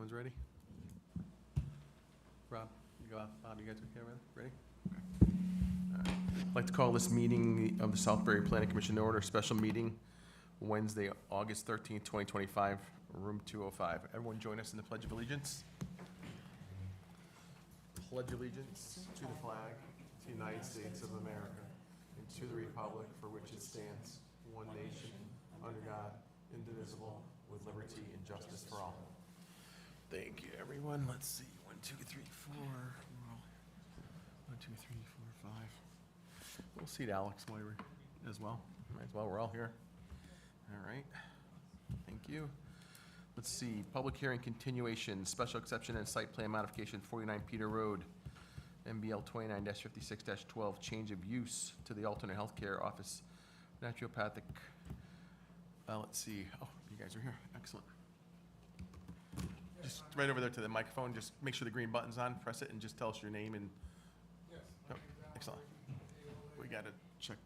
Everyone's ready? Rob, you go out. Bob, you guys okay with it? Ready? Okay. All right. I'd like to call this meeting of the Southbury Planning Commission to order, special meeting Wednesday, August 13th, 2025, room 205. Everyone join us in the Pledge of Allegiance. Pledge allegiance to the flag, to the United States of America, and to the republic for which it stands, one nation, under God, indivisible, with liberty and justice for all. Thank you, everyone. Let's see. 1, 2, 3, 4. 1, 2, 3, 4, 5. We'll seat Alex while we're as well. Might as well. We're all here. All right. Thank you. Let's see. Public hearing continuation, special exception and site plan modification, 49 Peter Road, MBL 29-56-12, change of use to the alternate healthcare office, Naturopathic. Let's see. Oh, you guys are here. Excellent. Just right over there to the microphone. Just make sure the green button's on. Press it and just tell us your name and. Yes. Oh, excellent. We got to check.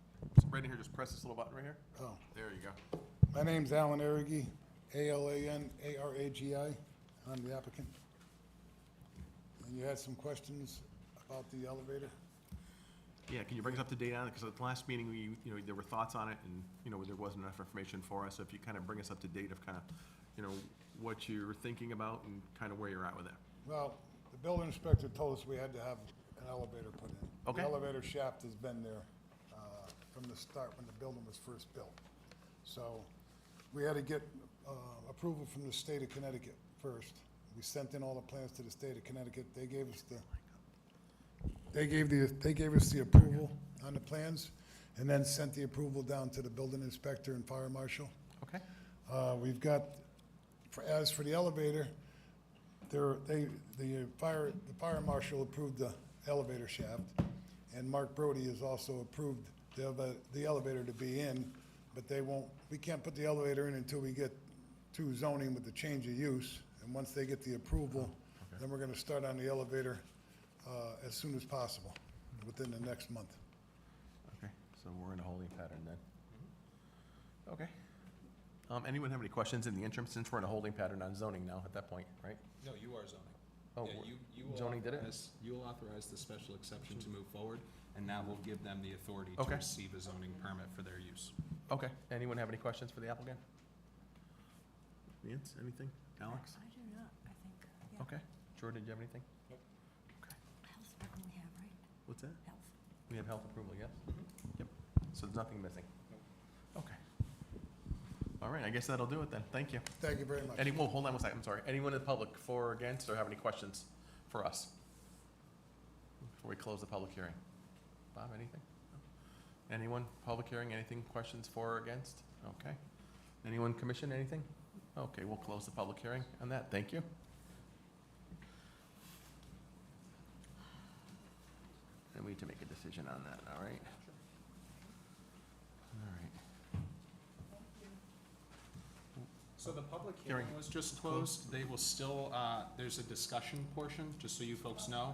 Right in here, just press this little button right here. Oh, There you go. my name's Alan Aragi, Alanaragi. I'm the applicant. And you had some questions about the elevator? Yeah, can you bring us up to date on it? Because at the last meeting, there were thoughts on it, and there wasn't enough information for us. So if you kind of bring us up to date of kind of, what you're thinking about and kind of where you're at with it. Well, the building inspector told us we had to have an elevator put in. Okay. The elevator shaft has been there from the start when the building was first built. So we had to get approval from the state of Connecticut first. We sent in all the plans to the state of Connecticut. They gave us the approval on the plans, and then sent the approval down to the building inspector and fire marshal. Okay. We've got, as for the elevator, the fire marshal approved the elevator shaft, and Mark Brody has also approved the elevator to be in, but we can't put the elevator in until we get to zoning with the change of use, and once they get the approval, then we're gonna start on the elevator as soon as possible, within the next month. Okay, so we're in a holding pattern then. Okay. Anyone have any questions in the interim, since we're in a holding pattern on zoning now at that point, right? No, you are zoning. Oh, Yeah, you will zoning did it? You will authorize the special exception to move forward, and now we'll give them the authority to Okay. receive a zoning permit for their use. Okay. Anyone have any questions for the applicant? Nance, anything? Alex? I do not, I think, yeah. Okay. Jordan, did you have anything? Nope. Okay. Health department we have, right? What's that? Health. We have health approval, yes? Mm-hmm. Yep. So there's nothing missing? Okay. All right, I guess that'll do it then. Thank you. Thank you very much. Hold on one second, I'm sorry. Anyone in the public for or against, or have any questions for us? Before we close the public hearing. Bob, anything? No? Anyone, public hearing, anything, questions for or against? Okay. Anyone, commission, anything? Okay, we'll close the public hearing on that. Thank you. And we need to make a decision on that, all right? All right. So the public Hearing hearing was just closed. They will still, there's a discussion portion, just so you folks know.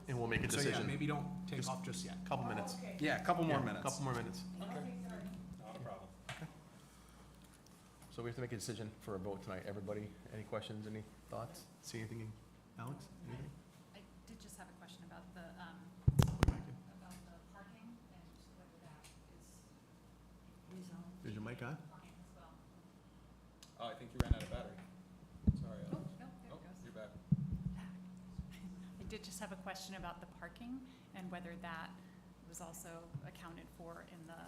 And we'll make a So yeah, decision. maybe don't take Just- off just yet. Couple minutes. Yeah, a couple more Yeah, minutes. Couple more minutes. Not a problem. So we have to make a decision for a vote tonight. Everybody, any questions, any thoughts? See anything, Alex? Anything? I did just have a question about the parking and whether that is Rezoned. Is your mic on? compliant as well. Oh, I think you ran out of battery. Sorry. Oh, no, there Oh, it goes. you're back. I did just have a question about the parking and whether that was also accounted for in the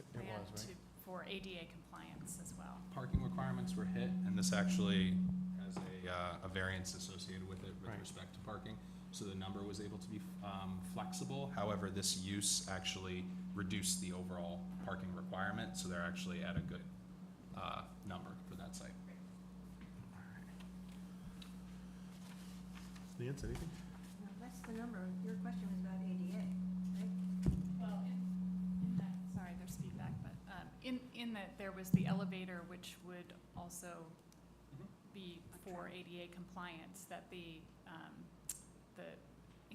It plan was, right? for ADA compliance as well. Parking requirements were hit, and this actually has a variance associated with it with Right. respect to parking. So the number was able to be flexible. However, this use actually reduced the overall parking requirement, so they're actually at a good number for that site. Nance, anything? No, that's the number. Your question was about ADA, right? Well, in that, sorry, there's feedback, but in that there was the elevator, which would also be for ADA compliance, that the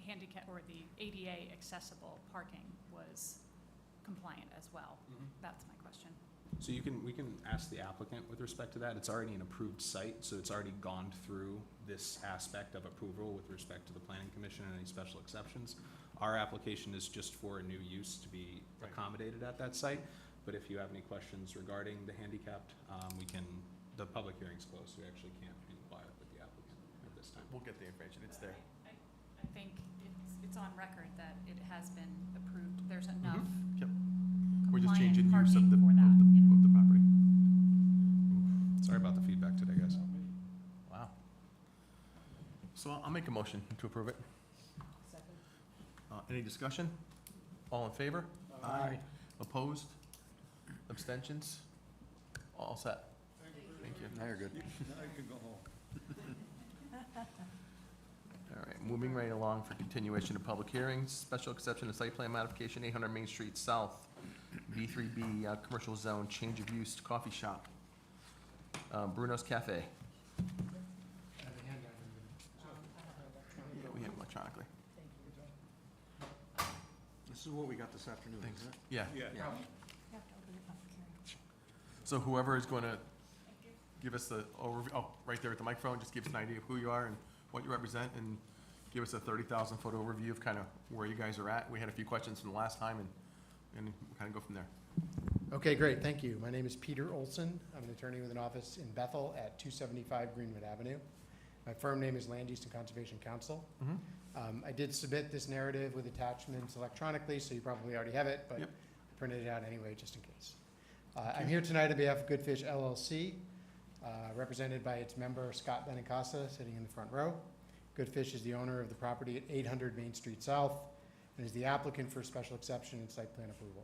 handicap or the ADA accessible parking was compliant as well. Mhm. That's my question. So we can ask the applicant with respect to that. It's already an approved site, so it's already gone through this aspect of approval with respect to the planning commission and any special exceptions. Our application is just for a new use to be Right. accommodated at that site. But if you have any questions regarding the handicapped, the public hearing's closed, so we actually can't inquire with the applicant at this time. We'll get the information, it's there. I think it's on record that it has been approved. There's enough Yep. We're just compliant changing use of parking the, for of that. the, Yeah. of the property. Sorry about the feedback today, guys. Wow. So I'll make a motion to approve it. Any discussion? All in favor? Aye. Opposed? Abstentions? All set. Thank you. Now you're good. Now you can go home. All right, moving right along for continuation of public hearings. Special exception to site plan modification, 800 Main Street South, B3B, commercial zone, change of use to coffee shop. Bruno's Cafe. Yeah, we have electronically. This is what we got this afternoon, Thanks. isn't it? Yeah. Yeah. You have to open the public hearing. So whoever is going to give us the overview, oh, right there at the microphone, just give us an idea of who you are and what you represent, and give us a 30,000-foot overview of kind of where you guys are at. We had a few questions from the last time, and we'll kind of go from there. Okay, great, thank you. My name is Peter Olson. I'm an attorney with an office in Bethel at 275 Greenwood Avenue. My firm name is Land Use and Conservation Council. I did submit this narrative with attachments electronically, so you probably already have it, but Yep. I printed it out anyway, just in case. I'm here tonight on behalf of Good Fish LLC, represented by its member Scott Benincasa, sitting in the front row. Good Fish is the owner of the property at 800 Main Street South and is the applicant for special exception and site plan approval.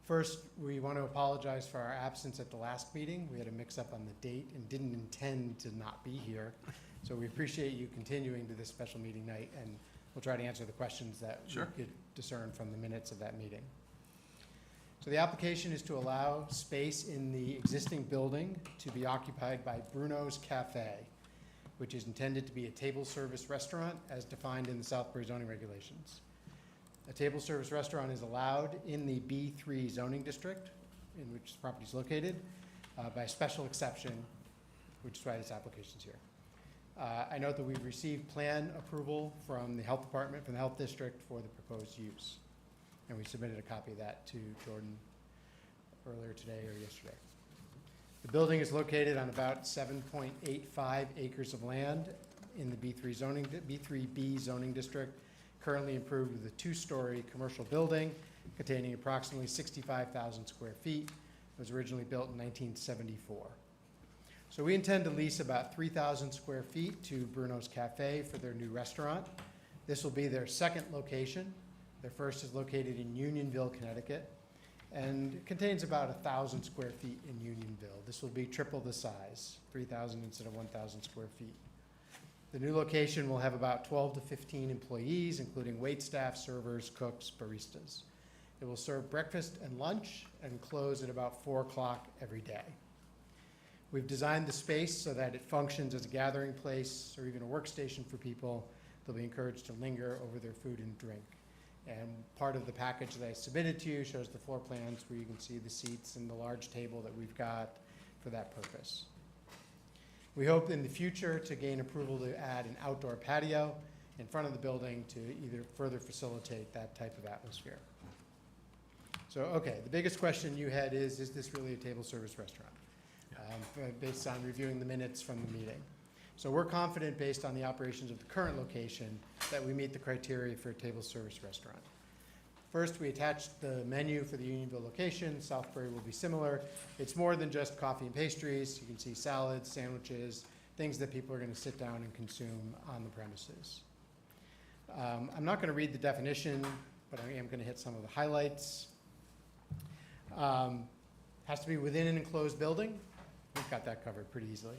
First, we want to apologize for our absence at the last meeting. We had a mix-up on the date and didn't intend to not be here. So we appreciate you continuing to this special meeting night, and we'll try to answer the questions that Sure. we could discern from the minutes of that meeting. So the application is to allow space in the existing building to be occupied by Bruno's Cafe, which is intended to be a table service restaurant as defined in the Southbury zoning regulations. A table service restaurant is allowed in the B3 zoning district, in which the property is located, by special exception, which is why this application's here. I note that we've received plan approval from the health department, from the health district for the proposed use. And we submitted a copy of that to Jordan earlier today or yesterday. The building is located on about 7.85 acres of land in the B3B zoning district, currently improved with a two-story commercial building containing approximately 65,000 square feet. It was originally built in 1974. So we intend to lease about 3,000 square feet to Bruno's Cafe for their new restaurant. This will be their second location. Their first is located in Unionville, Connecticut, and contains about 1,000 square feet in Unionville. This will be triple the size, 3,000 instead of 1,000 square feet. The new location will have about 12 to 15 employees, including waitstaff, servers, cooks, baristas. It will serve breakfast and lunch and close at about 4 o'clock every day. We've designed the space so that it functions as a gathering place or even a workstation for people. They'll be encouraged to linger over their food and drink. And part of the package that I submitted to you shows the floor plans where you can see the seats and the large table that we've got for that purpose. We hope in the future to gain approval to add an outdoor patio in front of the building to either further facilitate that type of atmosphere. So, okay, the biggest question you had is this really a table service restaurant? Based on reviewing the minutes from the meeting. So we're confident, based on the operations of the current location, that we meet the criteria for a table service restaurant. First, we attached the menu for the Unionville location. Southbury will be similar. It's more than just coffee and pastries. You can see salads, sandwiches, things that people are going to sit down and consume on the premises. I'm not going to read the definition, but I am going to hit some of the highlights. Has to be within an enclosed building. We've got that covered pretty easily.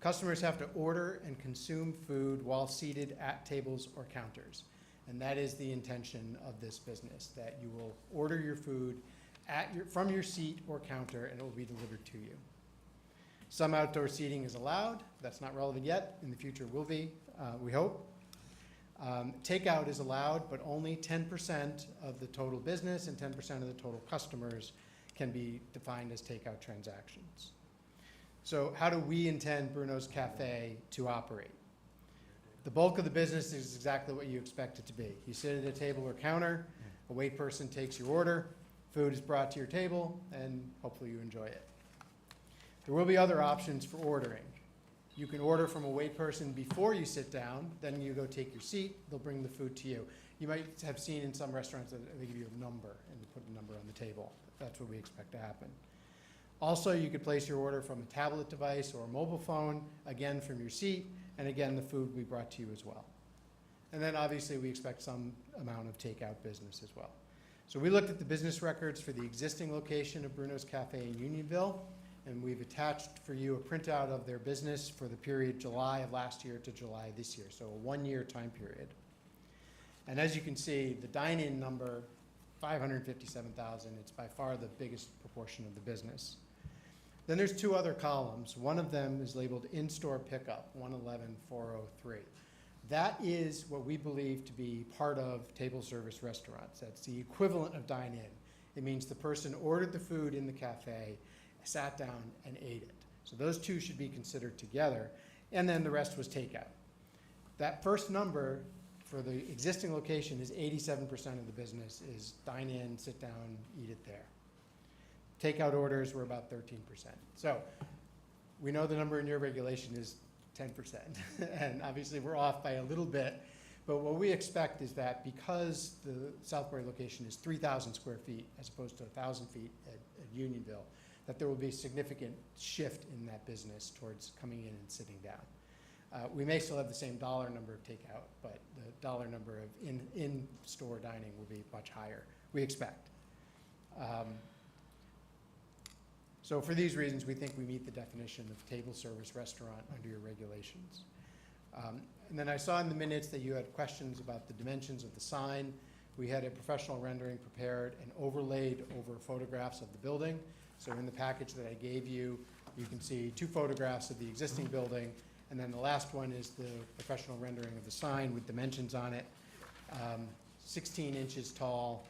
Customers have to order and consume food while seated at tables or counters. And that is the intention of this business, that you will order your food from your seat or counter and it will be delivered to you. Some outdoor seating is allowed. That's not relevant yet. In the future will be, we hope. Takeout is allowed, but only 10% of the total business and 10% of the total customers can be defined as takeout transactions. So how do we intend Bruno's Cafe to operate? The bulk of the business is exactly what you expect it to be. You sit at a table or counter, a wait person takes your order, food is brought to your table, and hopefully you enjoy it. There will be other options for ordering. You can order from a wait person before you sit down, then you go take your seat, they'll bring the food to you. You might have seen in some restaurants that they give you a number and you put a number on the table. That's what we expect to happen. Also, you could place your order from a tablet device or a mobile phone, again from your seat, and again, the food will be brought to you as well. And then obviously we expect some amount of takeout business as well. So we looked at the business records for the existing location of Bruno's Cafe in Unionville, and we've attached for you a printout of their business for the period July of last year to July this year, so a one-year time period. And as you can see, the dine-in number, 557,000, it's by far the biggest proportion of the business. Then there's two other columns. One of them is labeled in-store pickup, 111,403. That is what we believe to be part of table service restaurants. That's the equivalent of dine-in. It means the person ordered the food in the cafe, sat down, and ate it. So those two should be considered together, and then the rest was takeout. That first number for the existing location is 87% of the business is dine in, sit down, eat it there. Takeout orders were about 13%. So we know the number in your regulation is 10%, and obviously we're off by a little bit, but what we expect is that because the Southbury location is 3,000 square feet as opposed to 1,000 feet at Unionville, that there will be a significant shift in that business towards coming in and sitting down. We may still have the same dollar number of takeout, but the dollar number of in-store dining will be much higher, we expect. So for these reasons, we think we meet the definition of table service restaurant under your regulations. And then I saw in the minutes that you had questions about the dimensions of the sign. We had a professional rendering prepared and overlaid over photographs of the building. So in the package that I gave you, you can see two photographs of the existing building, and then the last one is the professional rendering of the sign with dimensions on it. 16 inches tall,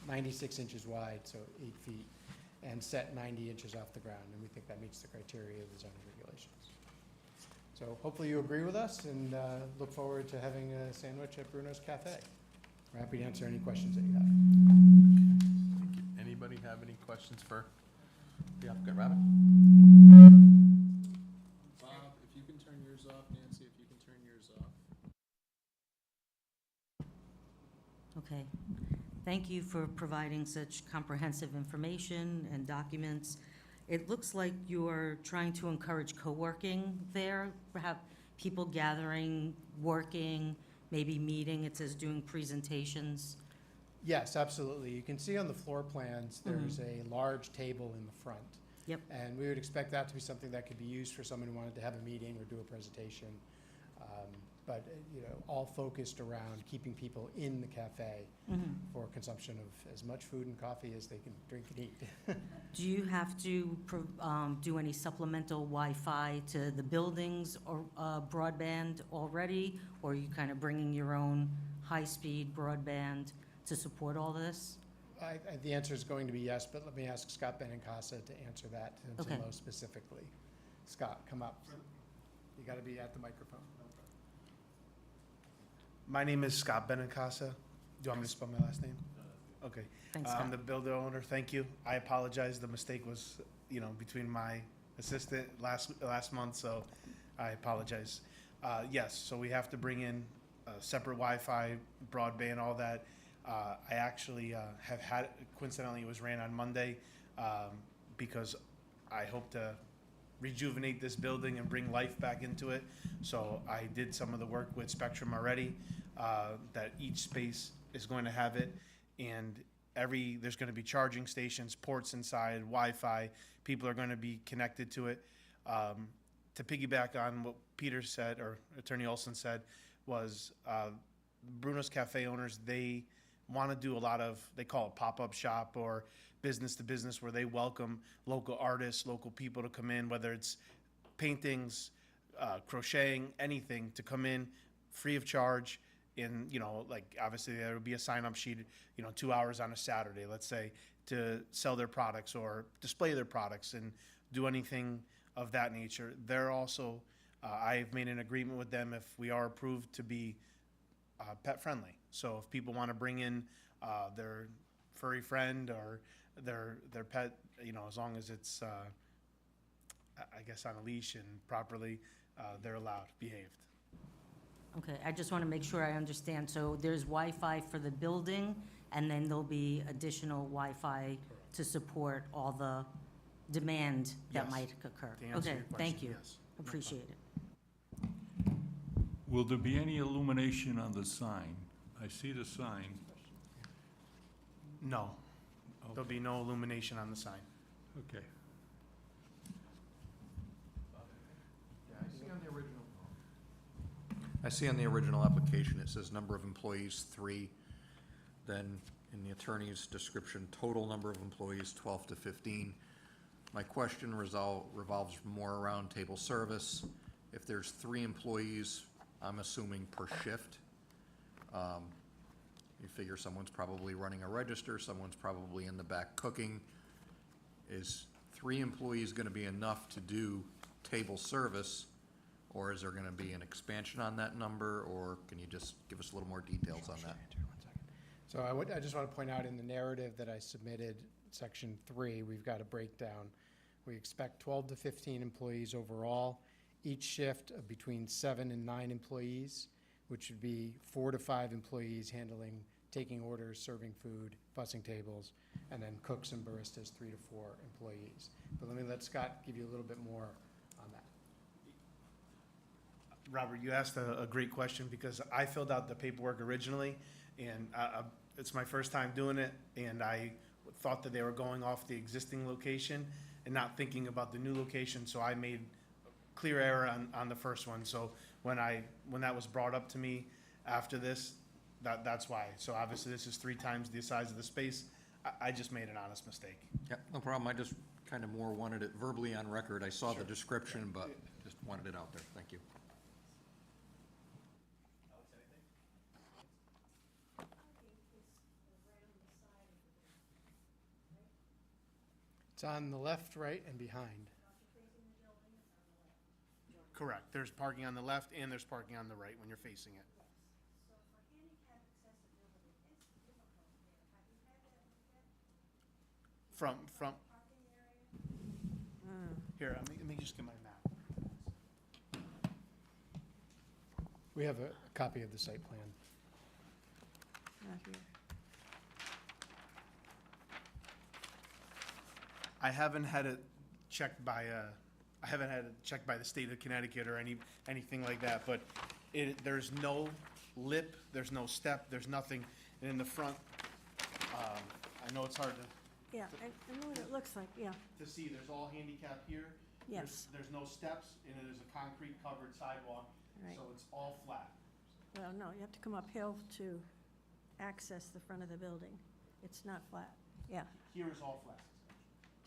96 inches wide, so 8 feet, and set 90 inches off the ground, and we think that meets the criteria of the zoning regulations. So hopefully you agree with us, and look forward to having a sandwich at Bruno's Cafe. We're happy to answer any questions that you have. Thank you. Anybody have any questions for the applicant, Robin? Bob, if you can turn yours off, Nancy, if you can turn yours off. Okay. Thank you for providing such comprehensive information and documents. It looks like you're trying to encourage co-working there, perhaps people gathering, working, maybe meeting. It says doing presentations. Yes, absolutely. You can see on the floor plans, there's a large table in the front. Yep. And we would expect that to be something that could be used for someone who wanted to have a meeting or do a presentation. But all focused around keeping people in the cafe for consumption of as much food and coffee as they can drink and eat. Do you have to do any supplemental Wi-Fi to the buildings or broadband already? Or are you kind of bringing your own high-speed broadband to support all this? The answer is going to be yes, but let me ask Scott Benincasa to answer that Okay. most specifically. Scott, come up. You got to be at the microphone. My name is Scott Benincasa. Do you want me to spell my last name? Okay. Thanks, I'm Scott. the builder owner. Thank you. I apologize. The mistake was, between my assistant last month, so I apologize. Yes, so we have to bring in separate Wi-Fi, broadband, all that. I actually have had, coincidentally, it was ran on Monday because I hope to rejuvenate this building and bring life back into it. So I did some of the work with Spectrum already, that each space is going to have it. And there's going to be charging stations, ports inside, Wi-Fi. People are going to be connected to it. To piggyback on what Peter said, or Attorney Olson said, was Bruno's Cafe owners, they want to do a lot of, they call it pop-up shop or business to business, where they welcome local artists, local people to come in, whether it's paintings, crocheting, anything, to come in free of charge in, you know, like, obviously there would be a sign-up sheet, you know, 2 hours on a Saturday, let's say, to sell their products or display their products and do anything of that nature. They're also, I've made an agreement with them if we are approved to be pet friendly. So if people want to bring in their furry friend or their pet, you know, as long as it's, I guess, on a leash and properly, they're allowed, behaved. Okay, I just want to make sure I understand. So there's Wi-Fi for the building, and then there'll be additional Wi-Fi to support all the demand that Yes. might occur? To answer Okay, your thank question, you. yes. Appreciate it. Will there be any illumination on the sign? I see the sign. No, there'll be no illumination on the sign. Okay. I see on the original application, it says number of employees, 3. Then in the attorney's description, total number of employees, 12 to 15. My question revolves more around table service. If there's 3 employees, I'm assuming per shift. You figure someone's probably running a register, someone's probably in the back cooking. Is 3 employees gonna be enough to do table service? Or is there gonna be an expansion on that number, or can you just give us a little more details on that? So I just want to point out in the narrative that I submitted, section 3, we've got a breakdown. We expect 12 to 15 employees overall, each shift of between 7 and 9 employees, which would be 4 to 5 employees handling, taking orders, serving food, fussing tables, and then cooks and baristas, 3 to 4 employees. But let Scott give you a little bit more on that. Robert, you asked a great question because I filled out the paperwork originally, and it's my first time doing it, and I thought that they were going off the existing location and not thinking about the new location, so I made clear error on the first one. So when that was brought up to me after this, that's why. So obviously this is 3 times the size of the space. I just made an honest mistake. Yeah, no problem. I just kind of more wanted it verbally on record. I saw the description, but just wanted it out there. Thank you. It's on the left, right, and behind. Correct. There's parking on the left and there's parking on the right when you're facing it. From, here, let me just get my map. We have a copy of the site plan. Not here. I haven't had it checked by, the state of Connecticut or anything like that, but there's no lip, there's no step, there's nothing. And in the front, I know it's hard Yeah, I know what it looks like, yeah, to see, there's all handicap here. yes, There's no steps, and there's a concrete covered sidewalk, right. so it's all flat. Well, no, you have to come uphill to access the front of the building. It's not flat, yeah, Here is all flat.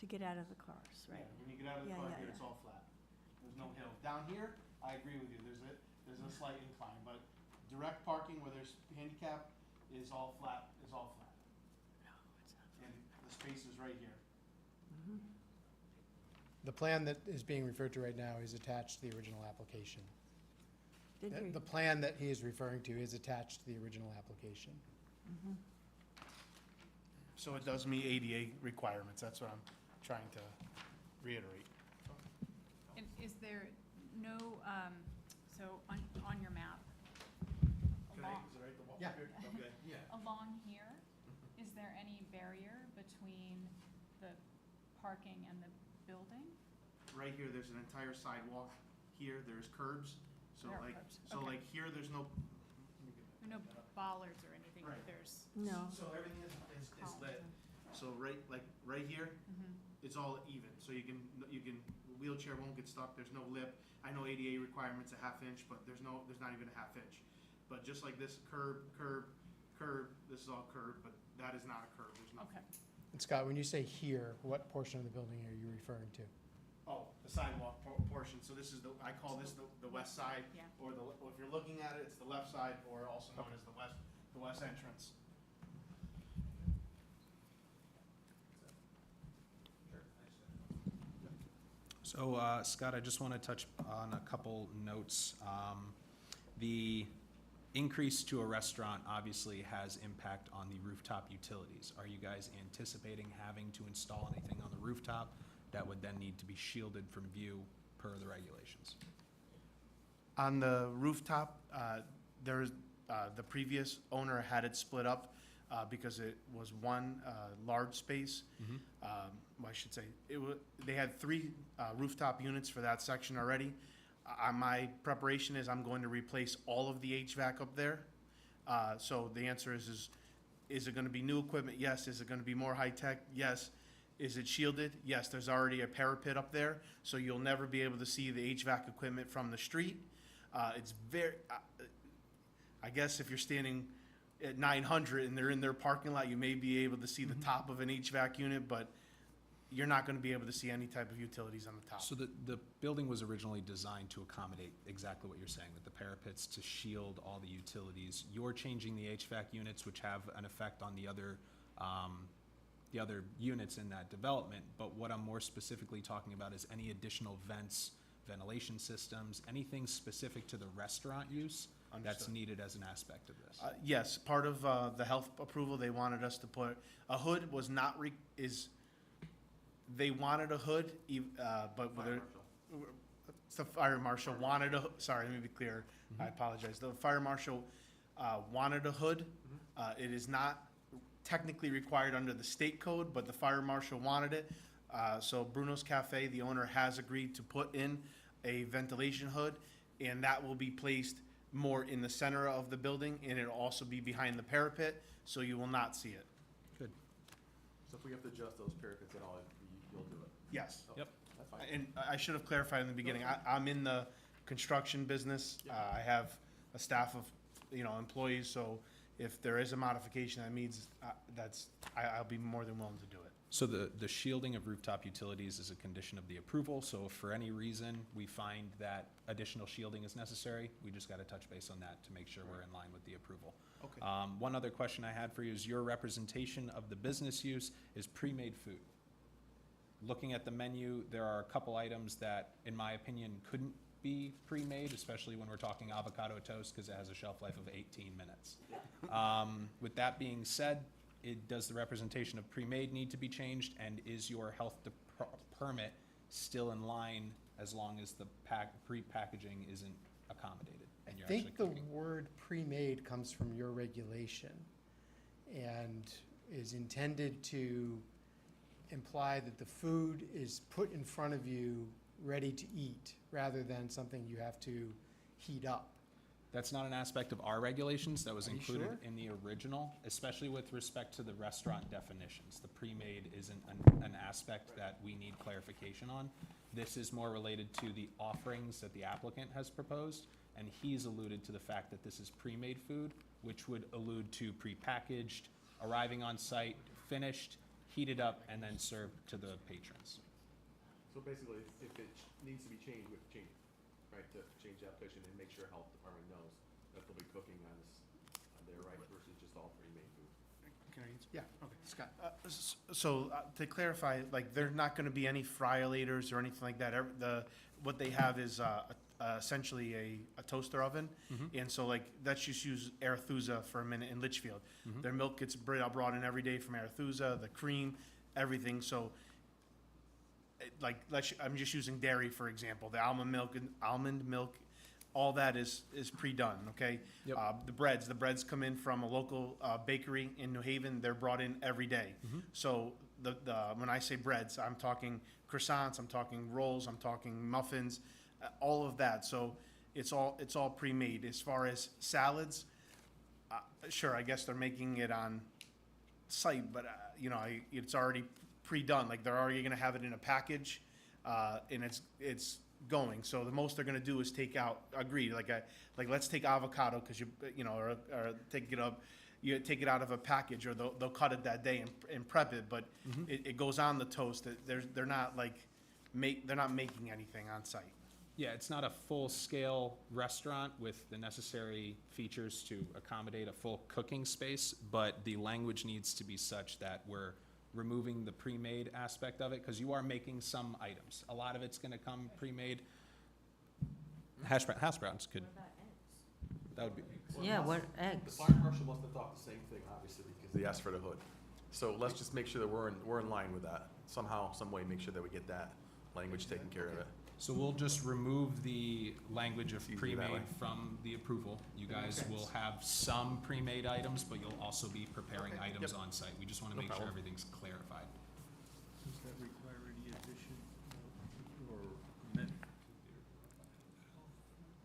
to get out of the cars, right? Yeah, when you get out of the Yeah, car yeah, here, it's yeah. all flat. There's no hill. Down here, I agree with you, there's a slight incline, but direct parking where there's handicap is all flat, No, it's not. and the space is right here. The plan that is being referred to right now is attached to the original application. Did you? The plan that he is referring to is attached to the original application. So it does meet ADA requirements, that's what I'm trying to reiterate. And is there no, so on your map, along, is it right, the wall Yeah. here? Okay. along here, is there any barrier between the parking and the building? Right here, there's an entire sidewalk. Here, there's curbs. So There are like, curbs, so okay. like here, there's no. There are no bollards or anything, Right. there's No, So everything is columns lit. and- So right here, Mhm. it's all even. So you can, wheelchair won't get stuck. There's no lip. I know ADA requirements a 1/2 inch, but there's not even a 1/2 inch. But just like this curb, this is all curb, but that is not a curb. There's nothing. Okay, And Scott, when you say here, what portion of the building are you referring to? Oh, the sidewalk portion, so this is I call this the west side, Yeah. or if you're looking at it, it's the left side, or also known as the west entrance. So, Scott, I just want to touch on a couple notes. The increase to a restaurant obviously has impact on the rooftop utilities. Are you guys anticipating having to install anything on the rooftop that would then need to be shielded from view per the regulations? On the rooftop, the previous owner had it split up because it was one large space. I should say, they had 3 rooftop units for that section already. My preparation is I'm going to replace all of the HVAC up there. So the answer is it going to be new equipment? Yes. Is it going to be more high-tech? Yes. Is it shielded? Yes. There's already a parapet up there, so you'll never be able to see the HVAC equipment from the street. It's very, I guess if you're standing at 900 and they're in their parking lot, you may be able to see the top of an HVAC unit, but you're not going to be able to see any type of utilities on the top. So the building was originally designed to accommodate exactly what you're saying, with the parapets to shield all the utilities. You're changing the HVAC units, which have an effect on the other units in that development, but what I'm more specifically talking about is any additional vents, ventilation systems, anything specific to the restaurant use that's Understood. needed as an aspect of this. Yes, part of the health approval, they wanted us to put, a hood was not, they wanted a hood, but the fire marshal wanted a, sorry, let me be clear, I apologize. The fire marshal wanted a hood. It is not technically required under the state code, but the fire marshal wanted it. So Bruno's Cafe, the owner, has agreed to put in a ventilation hood, and that will be placed more in the center of the building, and it'll also be behind the parapet, so you will not see it. Good. So if we have to adjust those parapets at all, you'll do it? Yes. Yep. That's fine. And I should have clarified in the beginning, I'm in the construction business. I have a staff of, employees, so if there is a modification that means, I'll be more than willing to do it. So the shielding of rooftop utilities is a condition of the approval, so if for any reason we find that additional shielding is necessary, we just gotta touch base on that to make sure we're in line with the approval. Okay. One other question I had for you is your representation of the business use is pre-made food. Looking at the menu, there are a couple items that, in my opinion, couldn't be pre-made, especially when we're talking avocado toast, because it has a shelf life of 18 minutes. With that being said, does the representation of pre-made need to be changed, and is your health permit still in line as long as the pre-packaging isn't accommodated? And I you're think actually the cooking? word pre-made comes from your regulation and is intended to imply that the food is put in front of you ready to eat, rather than something you have to heat up. That's not an aspect of our regulations that was Are you included sure? in the original, especially with respect to the restaurant definitions. The pre-made isn't an aspect that we need clarification on. This is more related to the offerings that the applicant has proposed, and he's alluded to the fact that this is pre-made food, which would allude to pre-packaged, arriving on site, finished, heated up, and then served to the patrons. So basically, if it needs to be changed, we have to change it, right, to change the application and make sure health department knows that they'll be cooking on this, on there, right, versus just all pre-made food. Can I answer? Yeah, okay, Scott. So to clarify, like, there's not gonna be any friolators or anything like that. What they have is essentially a toaster oven. And so, like, let's just use Arethusa for a minute in Litchfield. Their milk gets brought in every day from Arethusa, the cream, everything. So, like, I'm just using dairy, for example. The almond milk, all that is pre-done, okay? Yep. The breads come in from a local bakery in New Haven. They're brought in every day. So when I say breads, I'm talking croissants, I'm talking rolls, I'm talking muffins, all of that. So it's all pre-made. As far as salads, sure, I guess they're making it on site, but it's already pre-done. Like, they're already gonna have it in a package, and it's going. So the most they're gonna do is take out. Agreed. Like let's take avocado, because or take it up. You take it out of a package, or they'll cut it that day and prep it. But it goes on the toast. They're not like they're not making anything on site. Yeah, it's not a full-scale restaurant with the necessary features to accommodate a full cooking space, but the language needs to be such that we're removing the pre-made aspect of it, because you are making some items. A lot of it's gonna come pre-made. Hash browns could, that would be, Yeah, what, The eggs? fire marshal must have thought the same thing, obviously, because they asked for the hood. So let's just make sure that we're in line with that. Somehow, some way, make sure that we get that language taken care of it. so we'll just remove the language of It's easier that way. pre-made from the approval. You guys will have some pre-made items, but you'll also be preparing items Yep. on site. We just wanna No make sure problem. everything's clarified. Does that require any addition or amendment?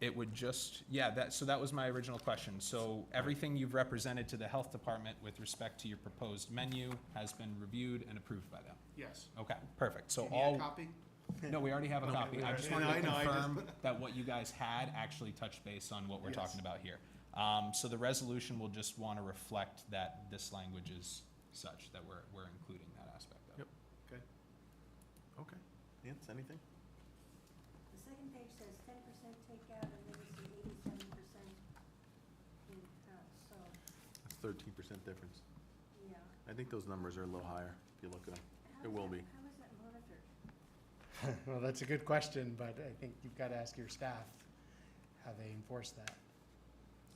It would just, yeah, that was my original question. So everything you've represented to the health department with respect to your proposed menu has been reviewed and approved by them? Yes. Okay, perfect. So Do you need a all, copy? no, we already have a copy. I just wanted I to know, I confirm that what you guys had actually touched base on what we're Yes. talking about here. So the resolution will just want to reflect that this language is such, that we're including that aspect of it. Yep. Okay. Lance, anything? The second page says 10% takeout, and then you see 87% in-house, so, That's 13% difference. yeah. I think those numbers are a little higher, if you look at them. How It is will that- be. How is that monitored? Well, that's a good question, but I think you've got to ask your staff how they enforce that.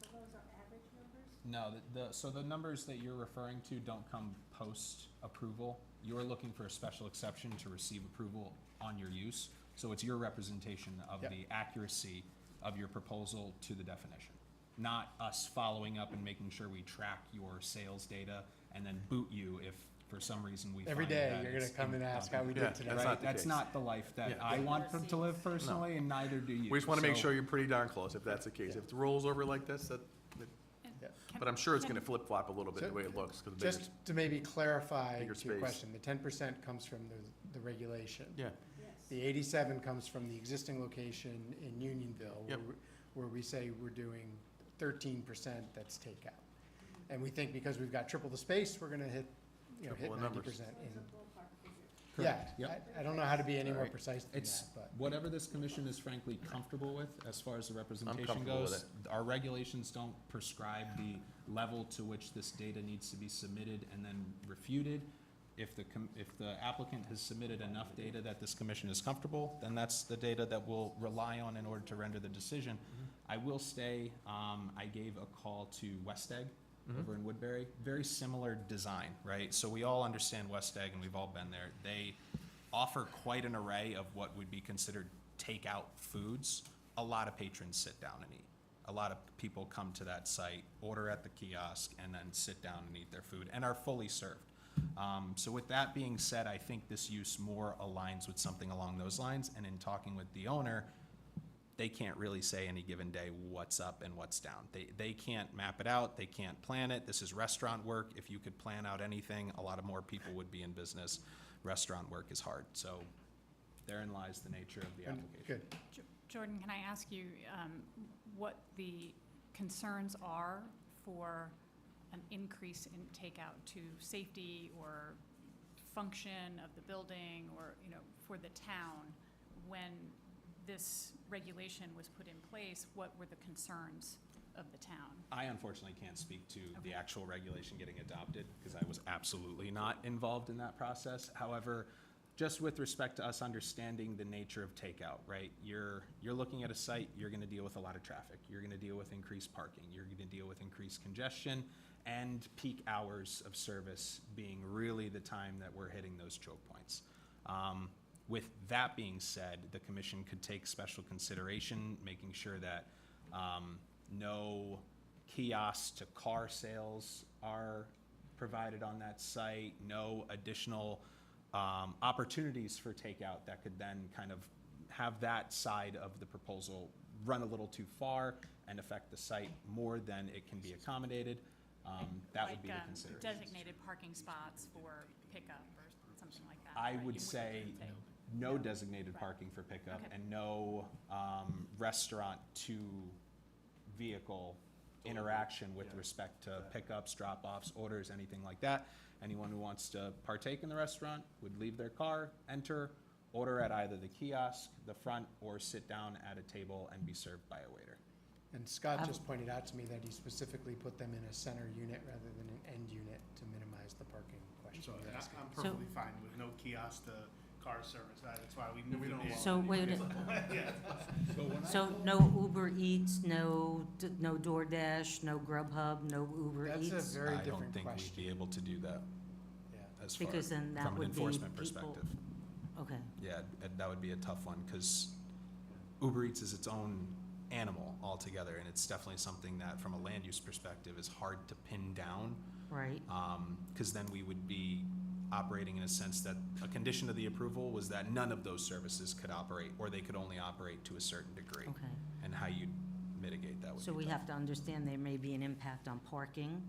So those are average numbers? No, so the numbers that you're referring to don't come post-approval. You're looking for a special exception to receive approval on your use. So it's your representation of Yep. the accuracy of your proposal to the definition. Not us following up and making sure we track your sales data and then boot you if for some reason we find Every that day, you're going it's to come and ask how we Yeah, did today. that's Right, not the that's case. not the life that Yeah. I want to live personally, and neither do you. We just want to make So- sure you're pretty darn close, if that's the case. If it rolls over like this, And Yeah. can- but I'm sure it's can- going to flip-flop a little bit, the So- way it looks, because Just to maybe clarify Bigger to your space. question, the 10% comes from the regulation. Yeah, Yes. The 87 comes from the existing location in Unionville, Yep. where we say we're doing 13% that's takeout. And we think because we've got triple the space, we're gonna hit Triple the numbers. 90% So in. it's a ballpark figure. Yeah, Correct. Yep. I don't know how to be any more Alright. precise than It's that, but. whatever this commission is frankly comfortable with as far as the representation comfortable with goes. Our regulations don't prescribe the level to which this data needs to be submitted and then refuted. If the applicant has submitted enough data that this commission is comfortable, then that's the data that we'll rely on in order to render the decision. I will say, I gave a call to West Egg over in Woodbury. Very similar design, right? So we all understand West Egg and we've all been there. They offer quite an array of what would be considered takeout foods. A lot of patrons sit down and eat. A lot of people come to that site, order at the kiosk, and then sit down and eat their food, and are fully served. So with that being said, I think this use more aligns with something along those lines, and in talking with the owner, they can't really say any given day what's up and what's down. They can't map it out, they can't plan it. This is restaurant work. If you could plan out anything, a lot of more people would be in business. Restaurant work is hard, so therein lies the nature of the application. Good. Jordan, can I ask you what the concerns are for an increase in takeout to safety or function of the building or, for the town? When this regulation was put in place, what were the concerns of the town? I unfortunately can't speak to the Okay. actual regulation getting adopted because I was absolutely not involved in that process. However, just with respect to us understanding the nature of takeout, right? You're looking at a site, you're gonna deal with a lot of traffic. You're gonna deal with increased parking. You're gonna deal with increased congestion and peak hours of service being really the time that we're hitting those choke points. With that being said, the commission could take special consideration, making sure that no kiosks to car sales are provided on that site, no additional opportunities for takeout that could then kind of have that side of the proposal run a little too far and affect the site more than it can be accommodated. That would be the Like, consideration. designated parking spots for pickup or something like that? I right? would You say wouldn't say- no designated Right. parking for pickup Okay. and no restaurant to vehicle interaction with respect to pickups, drop-offs, orders, anything like that. Anyone who wants to partake in the restaurant would leave their car, enter, order at either the kiosk, the front, or sit down at a table and be served by a waiter. And Scott just pointed out to me that he specifically put them in a center unit rather than an end unit to minimize the parking question. So you're asking. I'm perfectly fine with no kiosk to car service. That's why we moved it in. So wait, so no Uber Eats, no DoorDash, no Grubhub, no Uber That's a Eats? very I don't different think we'd question. be able to do that Yeah. as far, Because then that from an would be enforcement people- perspective. Okay, Yeah, that would be a tough one, because Uber Eats is its own animal altogether, and it's definitely something that, from a land use perspective, is hard to pin down, right, because then we would be operating in a sense that a condition of the approval was that none of those services could operate, or they could only operate to a certain degree. okay. And how you'd mitigate that would So be we tough. have to understand there may be an impact on parking,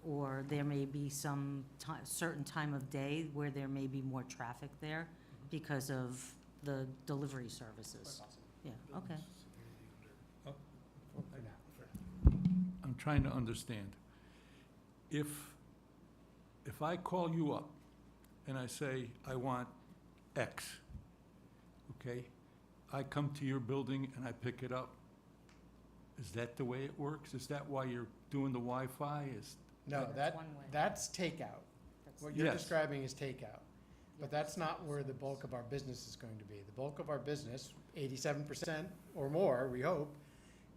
or there may be some certain time of day where there may be more traffic there because of the delivery services. Yeah, okay. For now. I'm trying to understand. If I call you up and I say, I want X, okay? I come to your building and I pick it up. Is that the way it works? Is that why you're doing the Wi-Fi? No, That's one way. that's takeout. What you're Yes. describing is takeout. But that's not where the bulk of our business is going to be. The bulk of our business, 87% or more, we hope,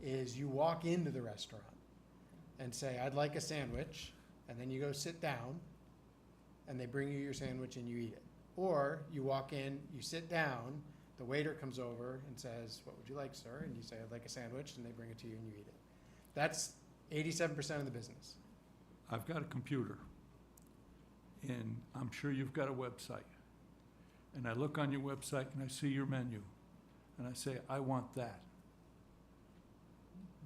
is you walk into the restaurant and say, I'd like a sandwich, and then you go sit down, and they bring you your sandwich and you eat it. Or you walk in, you sit down, the waiter comes over and says, what would you like, sir? And you say, I'd like a sandwich, and they bring it to you and you eat it. That's 87% of the business. I've got a computer, and I'm sure you've got a website. And I look on your website and I see your menu, and I say, I want that.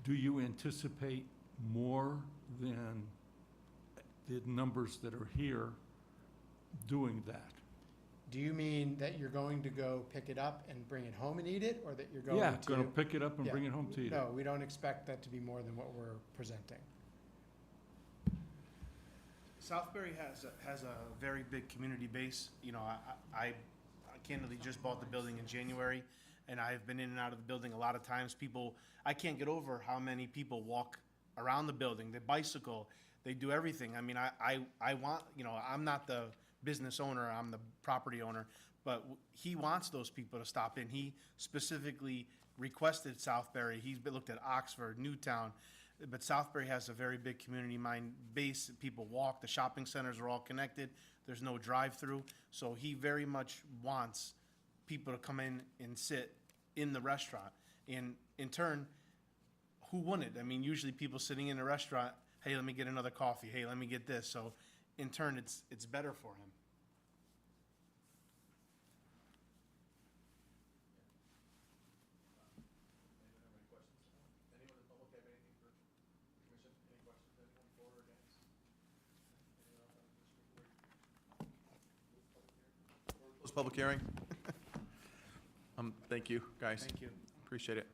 Do you anticipate more than the numbers that are here doing that? Do you mean that you're going to go pick it up and bring it home and eat it, or that you're going to? Yeah, gonna pick it up and Yeah. bring it home to you. No, we don't expect that to be more than what we're presenting. Southbury has a very big community base. You know, I candidly just bought the building in January, and I've been in and out of the building a lot of times. I can't get over how many people walk around the building. They bicycle, they do everything. I mean, I want, you know, I'm not the business owner, I'm the property owner, but he wants those people to stop in. He specifically requested Southbury. He's looked at Oxford, Newtown, but Southbury has a very big community mind base. People walk, the shopping centers are all connected. There's no drive-through. So he very much wants people to come in and sit in the restaurant. And in turn, who wouldn't? I mean, usually people sitting in a restaurant, hey, let me get another coffee. Hey, let me get this. So in turn, it's better for him. Close public hearing. Thank you, guys. Thank you. Appreciate it.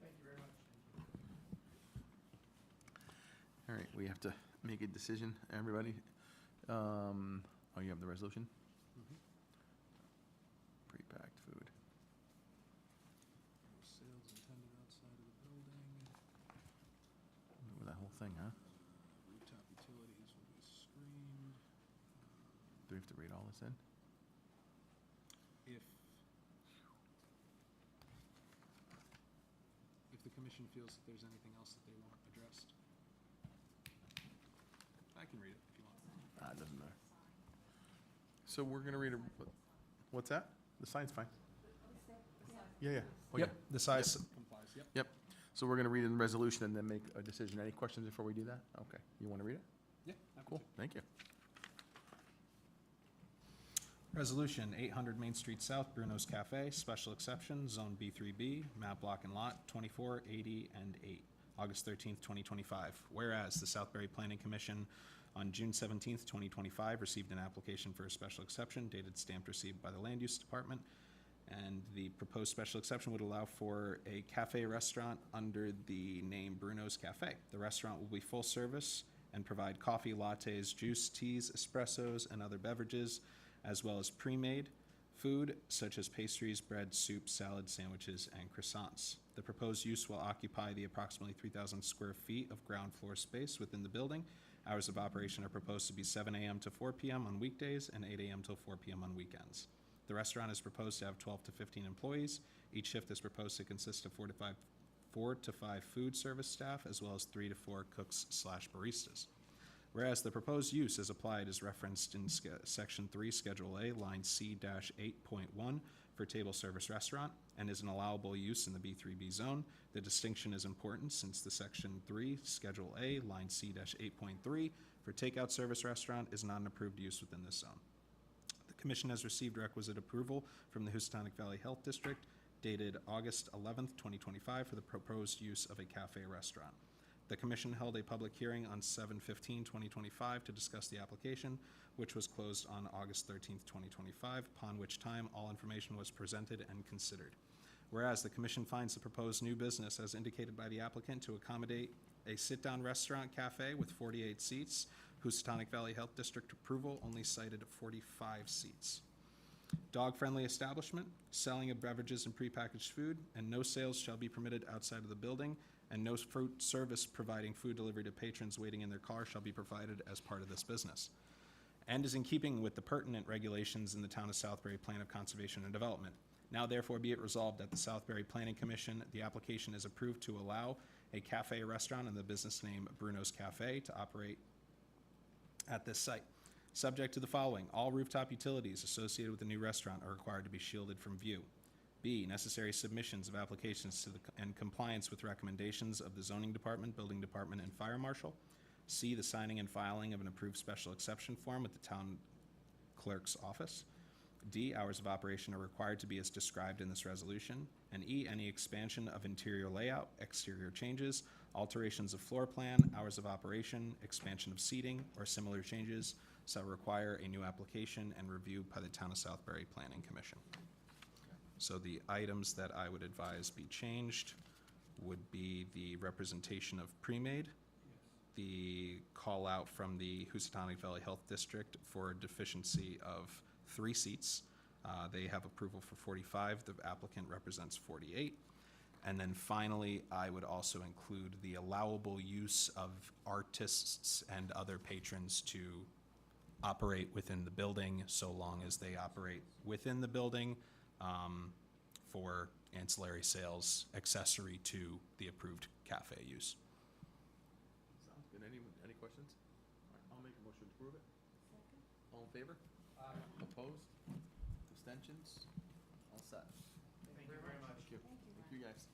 All right, we have to make a decision, everybody. Oh, you have the resolution? Pre-packed food. Sales intended outside of the building, Ooh, that whole thing, huh? rooftop utilities will be screened. Do we have to read all this in? If the commission feels that there's anything else that they want addressed. I can read it if you want. It doesn't matter. So we're gonna read what's that? The sign's fine. Yeah, yeah. Oh, yeah. The size complies, yep. So we're gonna read in the resolution and then make a decision. Any questions before we do that? Okay. You wanna read it? Yeah. Cool, thank you. Resolution 800 Main Street South, Bruno's Cafe, special exception, Zone B3B, map block and lot 24, 80, and 8, August 13th, 2025. Whereas the Southbury Planning Commission on June 17th, 2025 received an application for a special exception dated stamped received by the Land Use Department, and the proposed special exception would allow for a cafe restaurant under the name Bruno's Cafe. The restaurant will be full service and provide coffee, lattes, juice, teas, espressos, and other beverages, as well as pre-made food such as pastries, bread, soup, salad, sandwiches, and croissants. The proposed use will occupy the approximately 3,000 square feet of ground floor space within the building. Hours of operation are proposed to be 7 a.m. to 4 p.m. on weekdays and 8 a.m. till 4 p.m. on weekends. The restaurant is proposed to have 12 to 15 employees. Each shift is proposed to consist of 4 to 5 food service staff, as well as 3 to 4 cooks/baristas. Whereas the proposed use as applied is referenced in Section 3, Schedule A, line C-8.1 for table service restaurant, and is an allowable use in the B3B zone. The distinction is important since the Section 3, Schedule A, line C-8.3 for takeout service restaurant is not an approved use within this zone. The Commission has received requisite approval from the Housatonic Valley Health District dated August 11th, 2025 for the proposed use of a cafe restaurant. The Commission held a public hearing on 7/15/2025 to discuss the application, which was closed on August 13th, 2025, upon which time all information was presented and considered. Whereas the Commission finds the proposed new business as indicated by the applicant to accommodate a sit-down restaurant cafe with 48 seats, Housatonic Valley Health District approval only cited 45 seats. Dog-friendly establishment, selling of beverages and prepackaged food, and no sales shall be permitted outside of the building, and no fruit service providing food delivery to patrons waiting in their car shall be provided as part of this business, and is in keeping with the pertinent regulations in the Town of Southbury Plan of Conservation and Development. Now therefore be it resolved that the Southbury Planning Commission, the application is approved to allow a cafe restaurant in the business name Bruno's Cafe to operate at this site. Subject to the following: all rooftop utilities associated with the new restaurant are required to be shielded from view. B, necessary submissions of applications to and compliance with recommendations of the Zoning Department, Building Department, and Fire Marshal. C, the signing and filing of an approved special exception form with the Town Clerk's Office. D, hours of operation are required to be as described in this resolution. And E, any expansion of interior layout, exterior changes, alterations of floor plan, hours of operation, expansion of seating, or similar changes shall require a new application and review by the Town of Southbury Planning Commission. So the items that I would advise be changed would be the representation of pre-made, the call out from the Housatonic Valley Health District for a deficiency of 3 seats. They have approval for 45, the applicant represents 48. And then finally, I would also include the allowable use of artists and other patrons to operate within the building, so long as they operate within the building for ancillary sales accessory to the approved cafe use. Sounds good. Any questions? All right, I'll make a motion to approve it. All in favor? Opposed? Abstentions? All set. Thank you very much. Thank you. Thank you, guys.